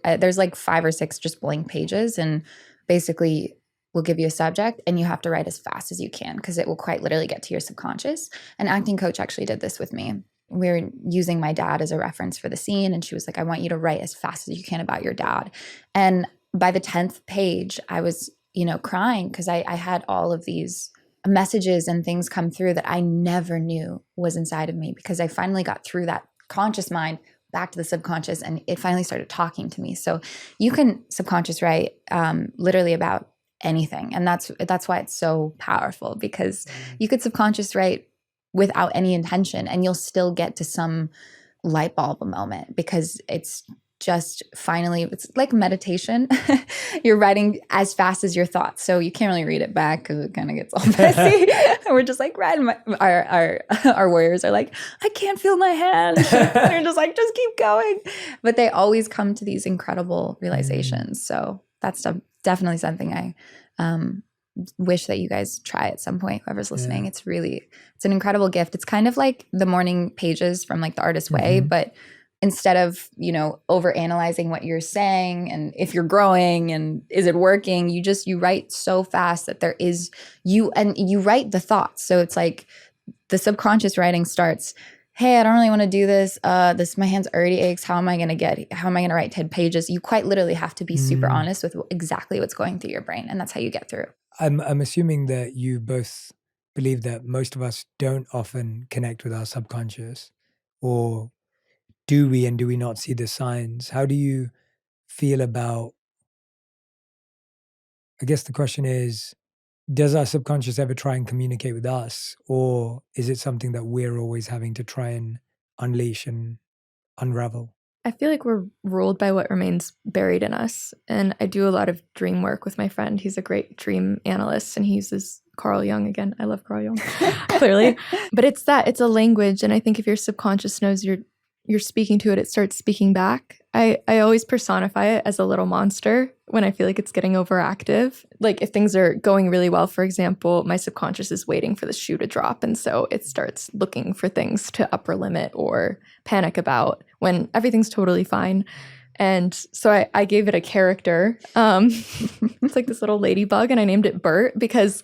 There's like 5 or 6 just blank pages, and basically we'll give you a subject and you have to write as fast as you can, because it will quite literally get to your subconscious. An acting coach actually did this with me. We were using my dad as a reference for the scene, and she was like, I want you to write as fast as you can about your dad. And by the 10th page, I was, you know, crying, because I had all of these messages and things come through that I never knew was inside of me, because I finally got through that conscious mind back to the subconscious, and it finally started talking to me. So you can subconscious write literally about anything. And that's why it's so powerful, because you could subconscious write without any intention and you'll still get to some light bulb moment, because it's just finally, it's like meditation. You're writing as fast as your thoughts. So you can't really read it back because it kind of gets all messy. And we're just like, our warriors are like, I can't feel my hand. They're just like, just keep going. But they always come to these incredible realizations. So that's definitely something I wish that you guys try at some point, whoever's listening. It's an incredible gift. It's kind of like the morning pages from like The Artist's Way, but instead of, you know, over analyzing what you're saying and if you're growing and is it working, you write so fast that there is you write the thoughts. So it's like the subconscious writing starts, hey, I don't really want to do this. My hands already aches. How am I going to write 10 pages? You quite literally have to be super honest with exactly what's going through your brain. And that's how you get through. I'm assuming that you both believe that most of us don't often connect with our subconscious, or do we, and do we not see the signs? How do you feel about, I guess the question is, does our subconscious ever try and communicate with us, or is it something that we're always having to try and unleash and unravel? I feel like we're ruled by what remains buried in us. And I do a lot of dream work with my friend. He's a great dream analyst, and he uses Carl Jung again. I love Carl Jung, clearly. But it's a language. And I think if your subconscious knows you're speaking to it, it starts speaking back. I always personify it as a little monster when I feel like it's getting overactive. Like if things are going really well, for example, my subconscious is waiting for the shoe to drop. And so it starts looking for things to upper limit or panic about when everything's totally fine. And so I gave it a character. It's like this little ladybug, and I named it Bert because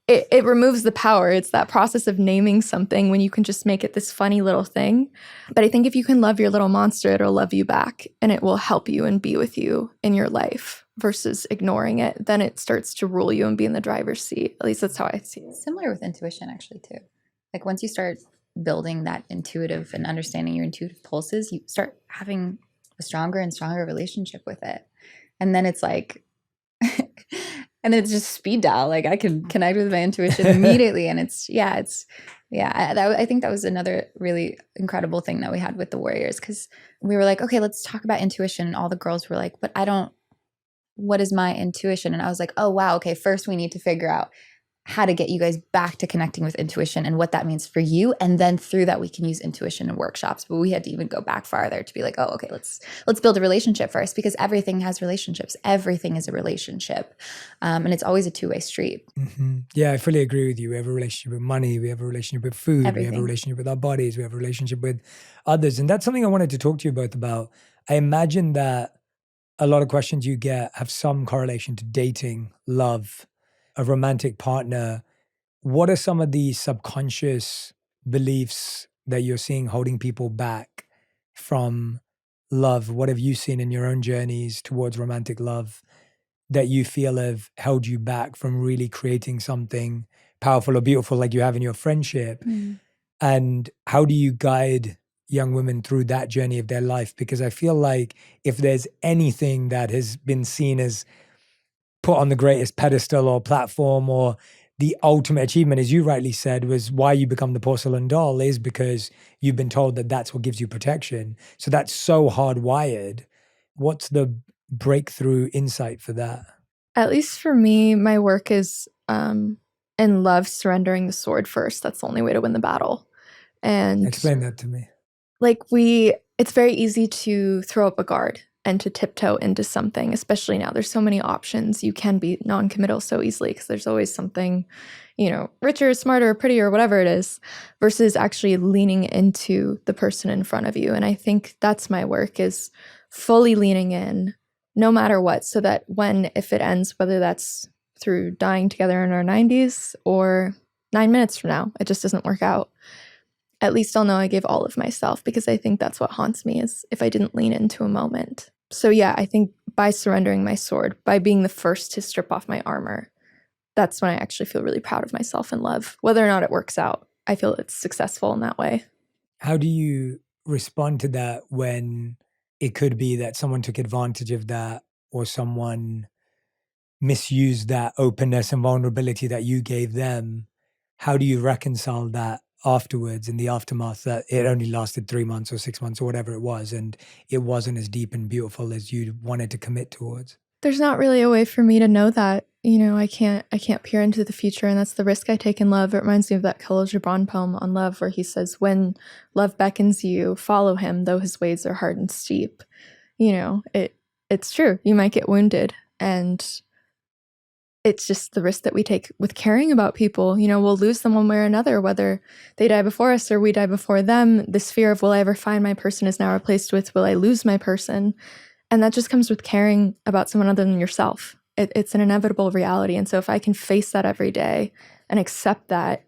it removes the power. It's that process of naming something when you can just make it this funny little thing. But I think if you can love your little monster, it'll love you back, and it will help you and be with you in your life versus ignoring it. Then it starts to rule you and be in the driver's seat. At least that's how I see it. Similar with intuition, actually, too. Like once you start building that intuitive and understanding your intuitive pulses, you start having a stronger and stronger relationship with it. And then it's like, and then it's just speed dial. Like I can connect with my intuition immediately. And I think that was another really incredible thing that we had with the Warriors, because we were like, okay, let's talk about intuition. And all the girls were like, but what is my intuition? And I was like, oh, wow. Okay. First we need to figure out how to get you guys back to connecting with intuition and what that means for you. And then through that, we can use intuition in workshops. But we had to even go back farther to be like, oh, okay, let's build a relationship first, because everything has relationships. Everything is a relationship. And it's always a two-way street. Mm-hmm. Yeah, I fully agree with you. We have a relationship with money. We have a relationship with food. Everything. We have a relationship with our bodies. We have a relationship with others. And that's something I wanted to talk to you both about. I imagine that a lot of questions you get have some correlation to dating, love, a romantic partner. What are some of the subconscious beliefs that you're seeing holding people back from love? What have you seen in your own journeys towards romantic love that you feel have held you back from really creating something powerful or beautiful like you have in your friendship? And how do you guide young women through that journey of their life? Because I feel like if there's anything that has been seen as put on the greatest pedestal or platform, or the ultimate achievement, as you rightly said, was why you become the porcelain doll, is because you've been told that that's what gives you protection. So that's so hardwired. What's the breakthrough insight for that? At least for me, my work is in love, surrendering the sword first. That's the only way to win the battle. And explain that to me. It's very easy to throw up a guard and to tiptoe into something, especially now. There's so many options. You can be non-committal so easily because there's always something, richer, smarter, prettier, whatever it is, versus actually leaning into the person in front of you. And I think that's my work, is fully leaning in no matter what, so that if it ends, whether that's through dying together in our 90s or 9 minutes from now, it just doesn't work out, at least I'll know I gave all of myself, because I think that's what haunts me, is if I didn't lean into a moment. So yeah, I think by surrendering my sword, by being the first to strip off my armor, that's when I actually feel really proud of myself in love. Whether or not it works out, I feel it's successful in that way. How do you respond to that when it could be that someone took advantage of that, or someone misused that openness and vulnerability that you gave them? How do you reconcile that afterwards, in the aftermath, that it only lasted 3 months or 6 months or whatever it was, and it wasn't as deep and beautiful as you wanted to commit towards? There's not really a way for me to know that. I can't peer into the future, and that's the risk I take in love. It reminds me of that Khalil Gibran poem on love, where he says, when love beckons you, follow him, though his ways are hard and steep. It's true. You might get wounded, and it's just the risk that we take with caring about people. We'll lose them one way or another, whether they die before us or we die before them. This fear of, will I ever find my person, is now replaced with, will I lose my person? And that just comes with caring about someone other than yourself. It's an inevitable reality. And so if I can face that every day and accept that,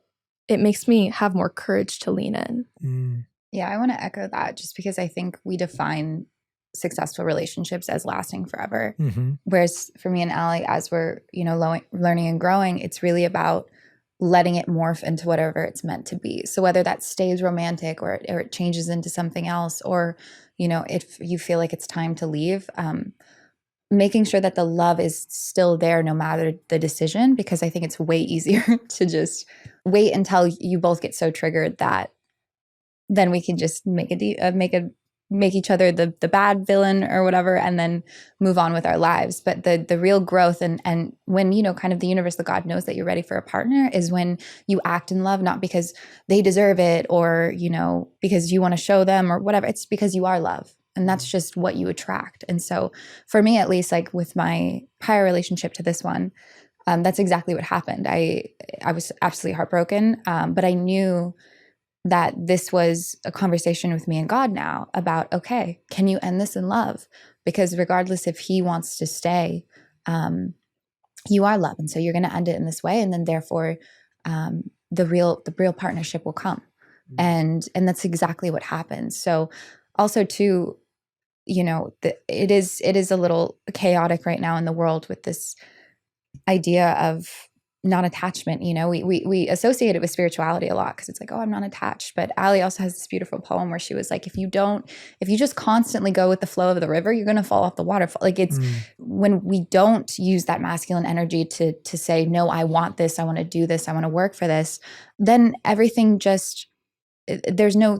it makes me have more courage to lean in. Yeah, I want to echo that, just because I think we define successful relationships as lasting forever. Whereas for me and Allie, as we're, learning and growing, it's really about letting it morph into whatever it's meant to be. So whether that stays romantic or it changes into something else, or, if you feel like it's time to leave, making sure that the love is still there no matter the decision, because I think it's way easier to just wait until you both get so triggered that then we can just make each other the bad villain or whatever, and then move on with our lives. But the real growth and when, kind of the universe, the God knows that you're ready for a partner, is when you act in love, not because they deserve it or, because you want to show them or whatever. It's because you are love. And that's just what you attract. And so for me, at least, like with my prior relationship to this one, that's exactly what happened. I was absolutely heartbroken. But I knew that this was a conversation with me and God now about, okay, can you end this in love? Because regardless if he wants to stay, you are love. And so you're going to end it in this way. And then therefore, the real partnership will come. And that's exactly what happens. So also too, you know, it is a little chaotic right now in the world with this idea of non-attachment. You know, we associate it with spirituality a lot because it's like, oh, I'm not attached. But Allie also has this beautiful poem where she was like, if you just constantly go with the flow of the river, you're going to fall off the waterfall. Like it's when we don't use that masculine energy to say, no, I want this, I want to do this, I want to work for this, then everything just, there's no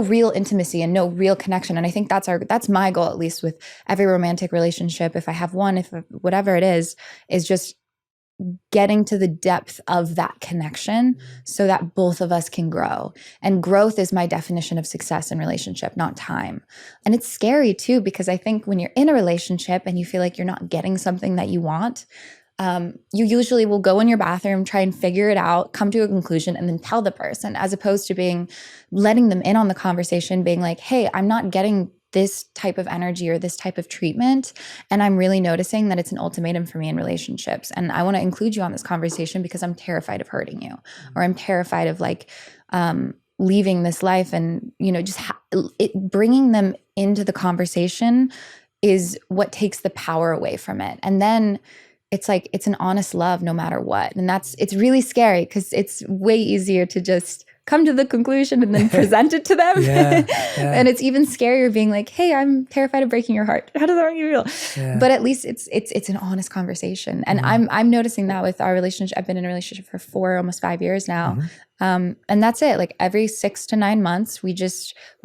real intimacy and no real connection. And I think that's my goal, at least with every romantic relationship. If I have one, if whatever it is just getting to the depth of that connection so that both of us can grow. And growth is my definition of success in relationship, not time. And it's scary too, because I think when you're in a relationship and you feel like you're not getting something that you want, you usually will go in your bathroom, try and figure it out, come to a conclusion, and then tell the person, as opposed to letting them in on the conversation, being like, hey, I'm not getting this type of energy or this type of treatment. And I'm really noticing that it's an ultimatum for me in relationships. And I want to include you on this conversation because I'm terrified of hurting you, or I'm terrified of leaving this life. And, you know, just bringing them into the conversation is what takes the power away from it. And then it's like, it's an honest love no matter what. And it's really scary because it's way easier to just come to the conclusion and then present it to them. And it's even scarier being like, hey, I'm terrified of breaking your heart. How does that make you feel? But at least it's an honest conversation. And I'm noticing that with our relationship. I've been in a relationship for almost 5 years now. And that's it. Like every 6 to 9 months, we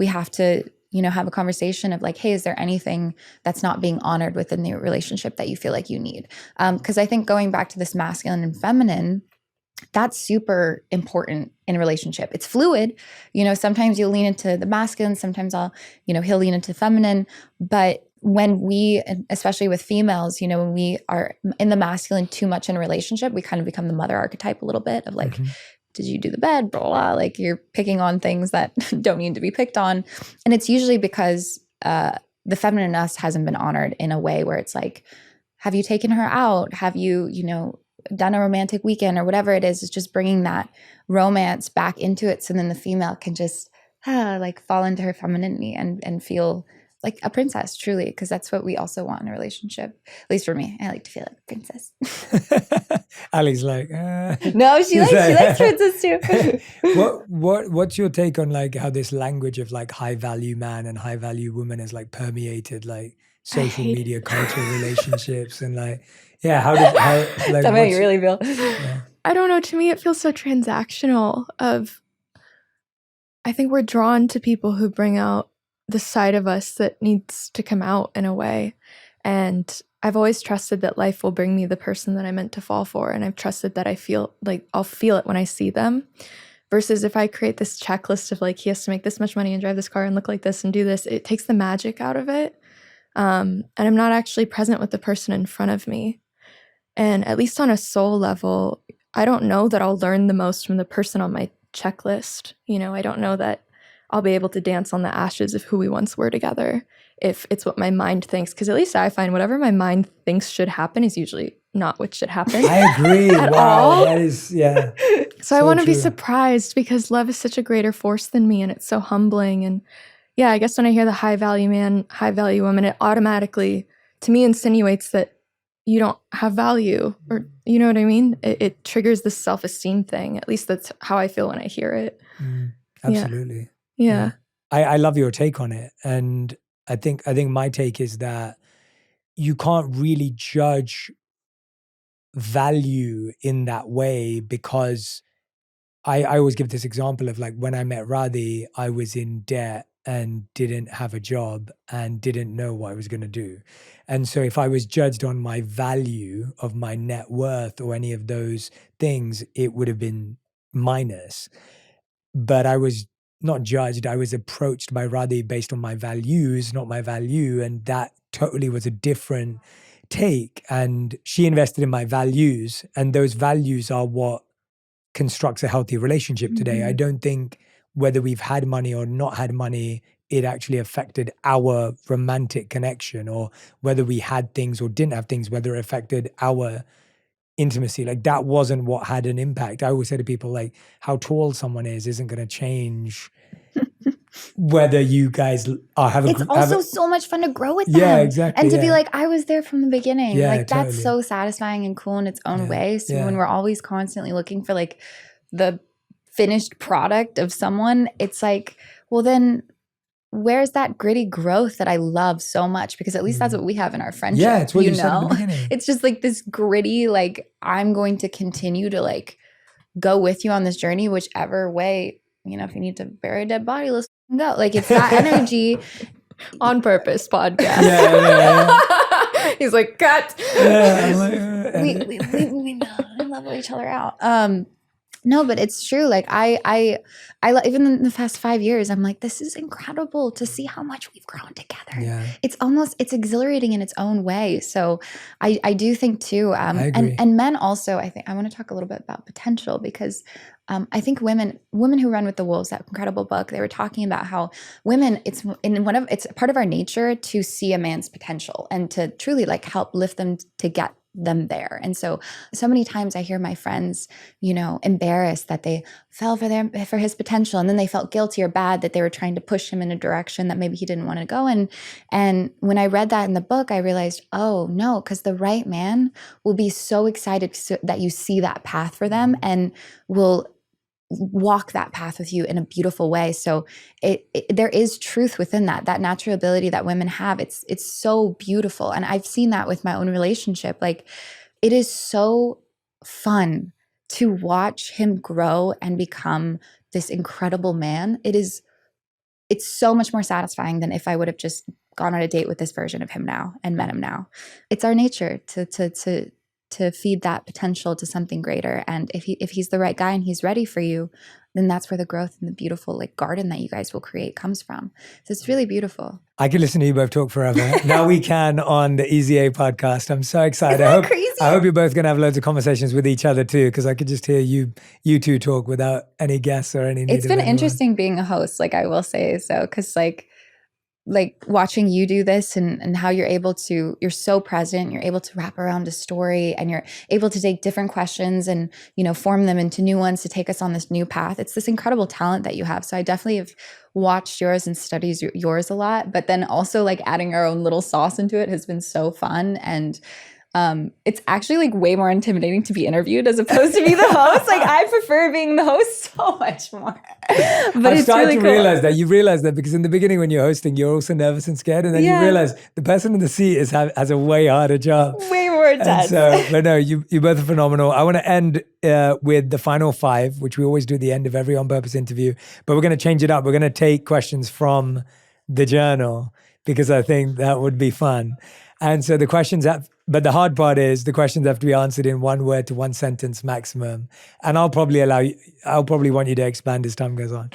have to, you know, have a conversation of like, hey, is there anything that's not being honored within the relationship that you feel like you need? Because I think going back to this masculine and feminine, that's super important in a relationship. It's fluid. You know, sometimes you'll lean into the masculine, sometimes he'll lean into feminine. But when we, especially with females, you know, when we are in the masculine too much in a relationship, we kind of become the mother archetype a little bit of like, did you do the bed? Blah, blah, blah. Like you're picking on things that don't need to be picked on. And it's usually because the feminine in us hasn't been honored in a way where it's like, have you taken her out? Have you, you know, done a romantic weekend or whatever it is just bringing that romance back into it. So then the female can just like fall into her femininity and feel like a princess, truly, because that's what we also want in a relationship. At least for me, I like to feel like a princess. Allie's like, no, she likes princess too. What's your take on like how this language of like high value man and high value woman has like permeated like social media culture relationships and like, yeah, how like tell me how you really feel. I don't know. To me, it feels so transactional. I think we're drawn to people who bring out the side of us that needs to come out in a way. And I've always trusted that life will bring me the person that I meant to fall for. And I've trusted that I'll feel it when I see them. Versus if I create this checklist of like, he has to make this much money and drive this car and look like this and do this, it takes the magic out of it. And I'm not actually present with the person in front of me. And at least on a soul level, I don't know that I'll learn the most from the person on my checklist. You know, I don't know that I'll be able to dance on the ashes of who we once were together if it's what my mind thinks. Because at least I find whatever my mind thinks should happen is usually not what should happen. I agree. At wow. all. That is, yeah. So I want to be surprised because love is such a greater force than me and it's so humbling. And yeah, I guess when I hear the high value man, high value woman, it automatically, to me, insinuates that you don't have value, or you know what I mean? It triggers this self-esteem thing. At least that's how I feel when I hear it. Absolutely. Yeah. I love your take on it. And I think my take is that you can't really judge value in that way because I always give this example of like when I met Radhi, I was in debt and didn't have a job and didn't know what I was going to do. And so if I was judged on my value of my net worth or any of those things, it would have been minus. But I was not judged. I was approached by Radhi based on my values, not my value. And that totally was a different take. And she invested in my values. And those values are what constructs a healthy relationship today. I don't think whether we've had money or not had money, it actually affected our romantic connection, or whether we had things or didn't have things, whether it affected our intimacy. Like that wasn't what had an impact. I always say to people, like, how tall someone is isn't going to change whether you guys are having. It's also so much fun to grow with them. Yeah, exactly. And to be like, I was there from the beginning. Yeah, like that's totally. so satisfying and cool in its own way. So when we're always constantly looking for like the finished product of someone, it's like, well then where's that gritty growth that I love so much? Because at least that's what we have in our friendship. Yeah, it's what you said in the beginning. It's just like this gritty, like I'm going to continue to like go with you on this journey, whichever way, you know, if you need to bury a dead body, let's go. Like it's that energy. On Purpose podcast. Yeah. He's like, cut. Yeah, we level each other out. No, but it's true. Like I even in the past 5 years, I'm like, this is incredible to see how much we've grown together. Yeah. It's exhilarating in its own way. So I do think too, I agree. and men also, I think I want to talk a little bit about potential, because I think women who run with the wolves, that incredible book, they were talking about how women, it's part of our nature to see a man's potential and to truly like help lift them to get them there. And so many times I hear my friends, you know, embarrassed that they fell for his potential, and then they felt guilty or bad that they were trying to push him in a direction that maybe he didn't want to go in. And when I read that in the book, I realized, oh no, because the right man will be so excited that you see that path for them and will walk that path with you in a beautiful way. So there is truth within that natural ability that women have. It's so beautiful. And I've seen that with my own relationship. Like it is so fun to watch him grow and become this incredible man. It's so much more satisfying than if I would have just gone on a date with this version of him now and met him now. It's our nature to feed that potential to something greater. And if he's the right guy and he's ready for you, then that's where the growth and the beautiful like garden that you guys will create comes from. So it's really beautiful. I could listen to you both talk forever. Now we can on the Easy A podcast. I'm so excited. Isn't that crazy? I hope you're both going to have loads of conversations with each other too, because I could just hear you two talk without any guests or any need It's of been anyone. interesting being a host, like I will say so, because like watching you do this and how you're so present, you're able to wrap around a story, and you're able to take different questions and, you know, form them into new ones to take us on this new path. It's this incredible talent that you have. So I definitely have watched yours and studied yours a lot, but then also like adding our own little sauce into it has been so fun. And it's actually like way more intimidating to be interviewed as opposed to be the host. Like I prefer being the host so much more. But I it's started really to cool. realize that. You realize that because in the beginning when you're hosting, you're also nervous and scared, and then you realize the person in the seat has a way harder job. Way more intense. And so, but no, you both are phenomenal. I want to end with the final 5, which we always do at the end of every On Purpose interview, but we're going to change it up. We're going to take questions from the journal because I think that would be fun. And so but the hard part is the questions have to be answered in 1 word to 1 sentence maximum. And I'll probably want you to expand as time goes on.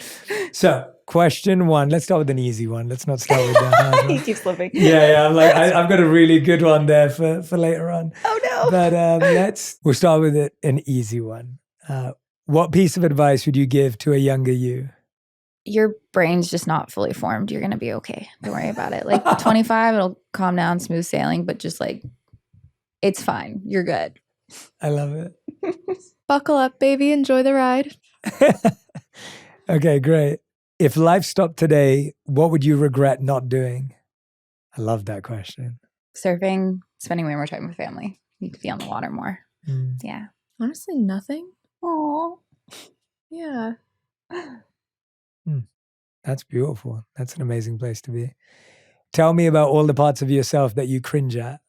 So question 1, let's start with an easy one. Let's not start with the hard one. He keeps slipping. Yeah. I'm like, I've got a really good one there for later on. Oh no. But we'll start with an easy one. What piece of advice would you give to a younger you? Your brain's just not fully formed. You're going to be okay. Don't worry about it. Like 25, it'll calm down, smooth sailing, but just like, it's fine. You're good. I love it. Buckle up, baby. Enjoy the ride. Okay, great. If life stopped today, what would you regret not doing? I love that question. Surfing, spending way more time with family. Need to be on the water more. Mm. Yeah. Honestly, nothing. Aww. Yeah. That's beautiful. That's an amazing place to be. Tell me about all the parts of yourself that you cringe at.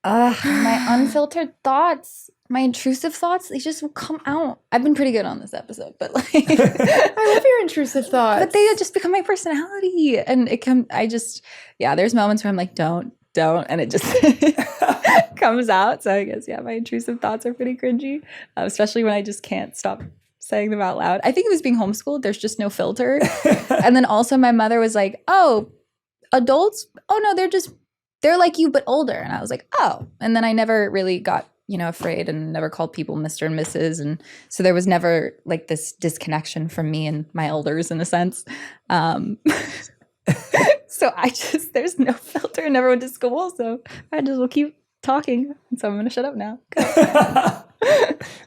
My unfiltered thoughts, my intrusive thoughts, they just will come out. I've been pretty good on this episode, but like I love your intrusive thoughts. but they just become my personality. And there's moments where I'm like, don't, and it just comes out. So I guess, my intrusive thoughts are pretty cringy, especially when I just can't stop saying them out loud. I think it was being homeschooled. There's just no filter. And then also my mother was like, oh, adults? Oh no, they're like you, but older. And I was like, oh. And then I never really got afraid and never called people Mr. and Mrs. And so there was never like this disconnection from me and my elders in a sense. So there's no filter, never went to school. So I just will keep talking. So I'm going to shut up now.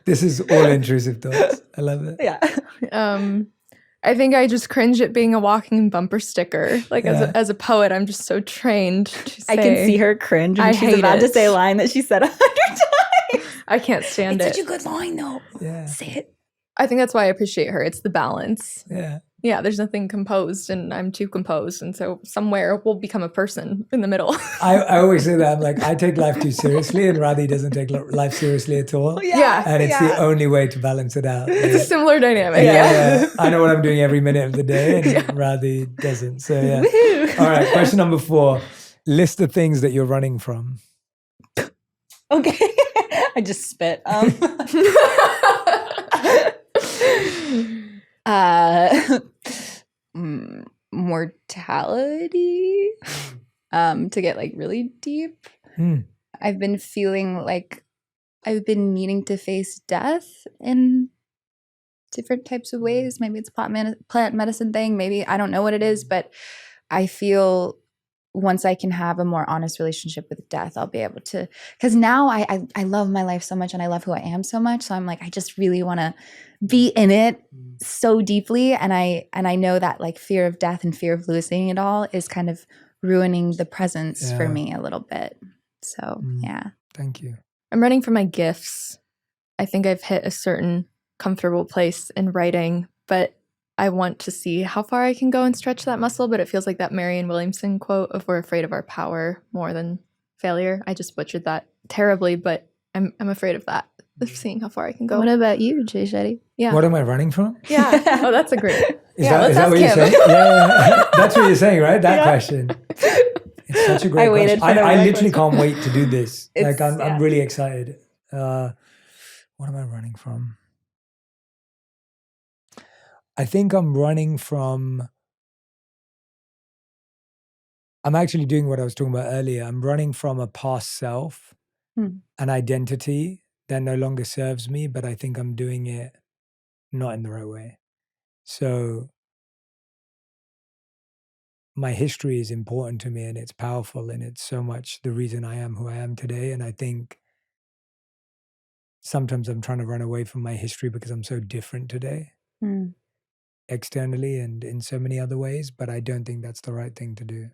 This is all intrusive thoughts. I love it. Yeah. I think I just cringe at being a walking bumper sticker. Like as a poet, I'm just so trained to say. I can see her cringe when she's about to say a line that she said 100 times. I can't stand it. It's such a good line though. Yeah. Say it. I think that's why I appreciate her. It's the balance. Yeah. Yeah, there's nothing composed and I'm too composed. And so somewhere we'll become a person in the middle. I always say that. I'm like, I take life too seriously and Radhi doesn't take life seriously at all. Yeah. And it's the only way to balance it out. It's a similar dynamic. Yeah. I know what I'm doing every minute of the day and Radhi doesn't. So yeah. Woohoo. All right. Question number 4. List the things that you're running from. Okay. I just spit. Mortality. To get like really deep. I've been feeling like I've been needing to face death in different types of ways. Maybe it's plant medicine thing. Maybe I don't know what it is, but I feel once I can have a more honest relationship with death, I'll be able to, because now I love my life so much and I love who I am so much. So I'm like, I just really want to be in it so deeply. And I know that like fear of death and fear of losing it all is kind of ruining the presence for me a little bit. So yeah. Thank you. I'm running for my gifts. I think I've hit a certain comfortable place in writing, but I want to see how far I can go and stretch that muscle, but it feels like that Marianne Williamson quote of we're afraid of our power more than failure. I just butchered that terribly, but I'm afraid of that, of seeing how far I can go. What about you, Jay Shetty? Yeah. What am I running from? Yeah. Oh, that's a great. Is that what you're saying? Yeah. That's what you're saying, right? That question. It's such a great question. I literally can't wait to do this. Like I'm really excited. What am I running from? I think I'm running from, I'm actually doing what I was talking about earlier. I'm running from a past self, an identity that no longer serves me, but I think I'm doing it not in the right way. So my history is important to me and it's powerful and it's so much the reason I am who I am today. And I think sometimes I'm trying to run away from my history because I'm so different today. Externally and in so many other ways, but I don't think that's the right thing to do.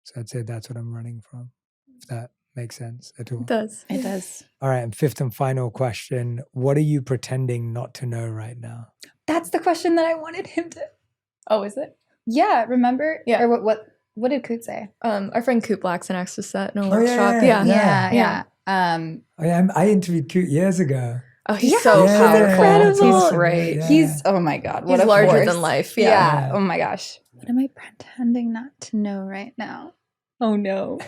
So I'd say that's what I'm running from, if that makes sense at all. It does. It does. All right, and 5th and final question. What are you pretending not to know right now? That's the question that I wanted him to. Oh, is it? Yeah, remember? Yeah. Or what did Coot say? Our friend Coot Blackson asked us that in a Oh, workshop. yeah. I interviewed Coot years ago. Oh, he's so powerful. Incredible. He's great. Yeah. He's, oh my God, what He's a larger force. than life. Yeah. Oh my gosh. What am I pretending not to know right now? Oh no.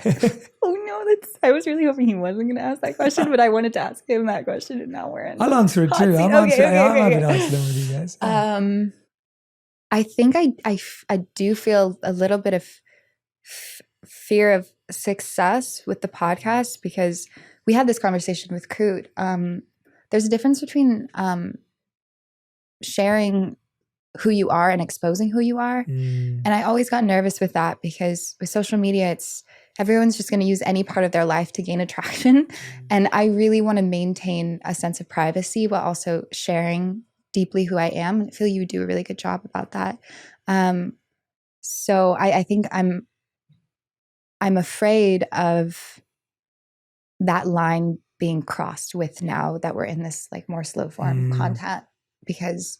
Oh no, I was really hoping he wasn't going to ask that question, but I wanted to ask him that question and now we're in. I'll answer it too. I'm happy to answer them with you guys. I think I do feel a little bit of fear of success with the podcast because we had this conversation with Coot. There's a difference between sharing who you are and exposing who you are. And I always got nervous with that because with social media, everyone's just going to use any part of their life to gain attraction. And I really want to maintain a sense of privacy while also sharing deeply who I am. I feel you do a really good job about that. So I think I'm afraid of that line being crossed with now that we're in this like more slow form content, because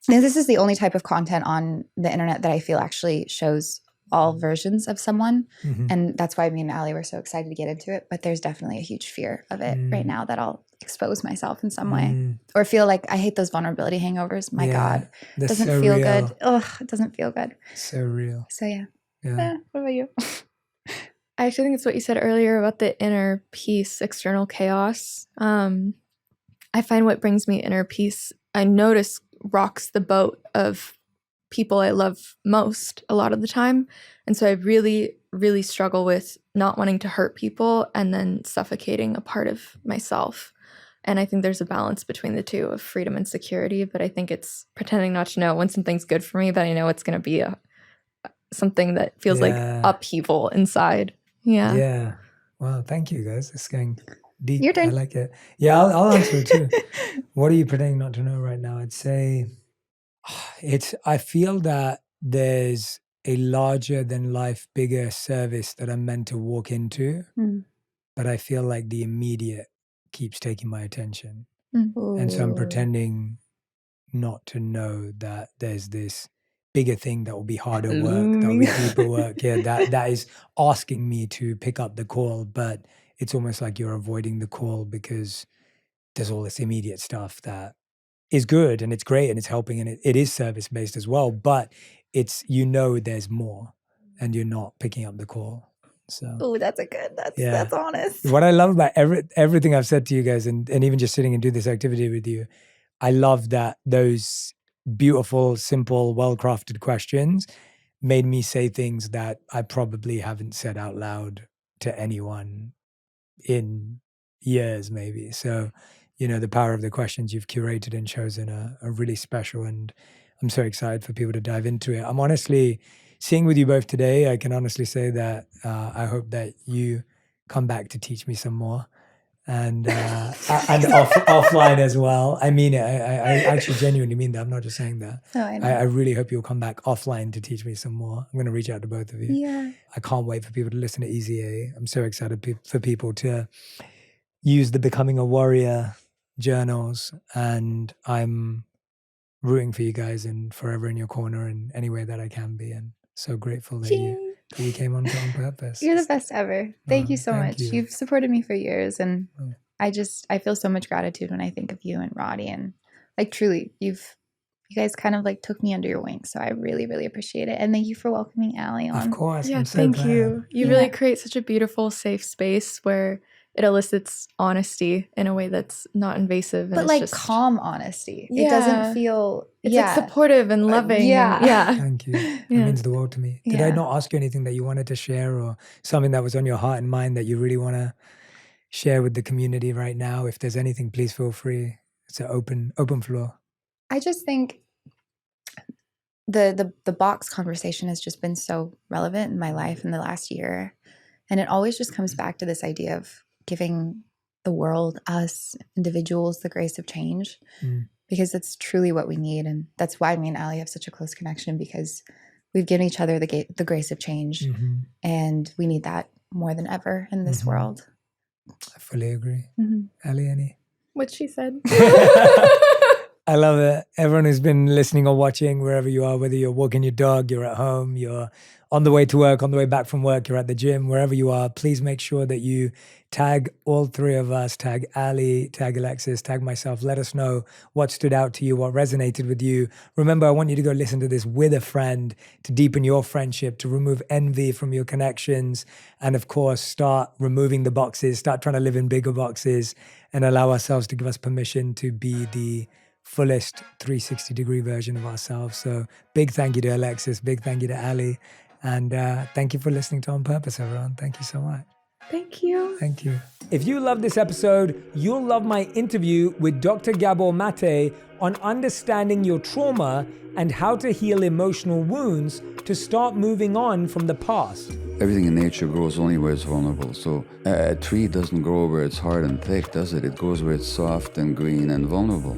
this is the only type of content on the internet that I feel actually shows all versions of someone. And that's why me and Allie were so excited to get into it. But there's definitely a huge fear of it right now that I'll expose myself in some way or feel like I hate those vulnerability hangovers. My God, it doesn't feel good. Ugh, it doesn't feel good. So real. So yeah. What about you? I actually think it's what you said earlier about the inner peace, external chaos. I find what brings me inner peace, I notice rocks the boat of people I love most a lot of the time. And so I really really struggle with not wanting to hurt people and then suffocating a part of myself. And I think there's a balance between the two of freedom and security. But I think it's pretending not to know when something's good for me, but I know it's going to be something that feels like upheaval inside. Yeah. Yeah. Wow. Thank you, guys. It's going deep. Your turn. I like it. Yeah, I'll answer it too. What are you pretending not to know right now? I'd say I feel that there's a larger than life, bigger service that I'm meant to walk into, but I feel like the immediate keeps taking my attention. And so I'm pretending not to know that there's this bigger thing that will be harder work, that will be deeper work. Yeah, that is asking me to pick up the call, but it's almost like you're avoiding the call because there's all this immediate stuff that is good and it's great and it's helping and it is service-based as well, but it's, there's more and you're not picking up the call. So that's honest. What I love about everything I've said to you guys and even just sitting and do this activity with you, I love that those beautiful, simple, well-crafted questions made me say things that I probably haven't said out loud to anyone in years maybe. So, the power of the questions you've curated and chosen are really special, and I'm so excited for people to dive into it. I'm honestly seeing with you both today, I can honestly say that I hope that you come back to teach me some more, and offline as well. I mean it. I actually genuinely mean that. I'm not just saying that. Oh, I know. I really hope you'll come back offline to teach me some more. I'm going to reach out to both of you. Yeah. I can't wait for people to listen to Easy A. I'm so excited for people to use the Becoming a Warrior journals, and I'm rooting for you guys and forever in your corner in any way that I can be, and so grateful that you came on Purpose. You're the best ever. Thank you so much. You've supported me for years, and I feel so much gratitude when I think of you and Roddy, and like truly you guys kind of like took me under your wing, so I really, really appreciate it. And thank you for welcoming Allie on. Of course. Yeah, I'm so thank glad. you. You really create such a beautiful, safe space where it elicits honesty in a way that's not invasive. But like just calm honesty. Yeah. It doesn't feel... It's like supportive and loving. Yeah. Thank you. That means the world to me. Did I not ask you anything that you wanted to share, or something that was on your heart and mind that you really want to share with the community right now? If there's anything, please feel free. It's an open floor. I just think the box conversation has just been so relevant in my life in the last year. And it always just comes back to this idea of giving the world, us individuals, the grace of change, because it's truly what we need. And that's why me and Allie have such a close connection, because we've given each other the grace of change, and we need that more than ever in this world. I fully agree. Allie, any? What she said. I love it. Everyone who's been listening or watching, wherever you are, whether you're walking your dog, you're at home, you're on the way to work, on the way back from work, you're at the gym, wherever you are, please make sure that you tag all three of us, tag Allie, tag Alexis, tag myself. Let us know what stood out to you, what resonated with you. Remember, I want you to go listen to this with a friend to deepen your friendship, to remove envy from your connections, and of course, start removing the boxes, start trying to live in bigger boxes, and allow ourselves to give us permission to be the fullest 360-degree version of ourselves. So big thank you to Alexis, big thank you to Allie, and thank you for listening to On Purpose, everyone. Thank you so much. Thank you. Thank you. If you love this episode, you'll love my interview with Dr. Gabor Mate on understanding your trauma and how to heal emotional wounds to start moving on from the past. Everything in nature grows only where it's vulnerable. So a tree doesn't grow where it's hard and thick, does it? It grows where it's soft and green and vulnerable.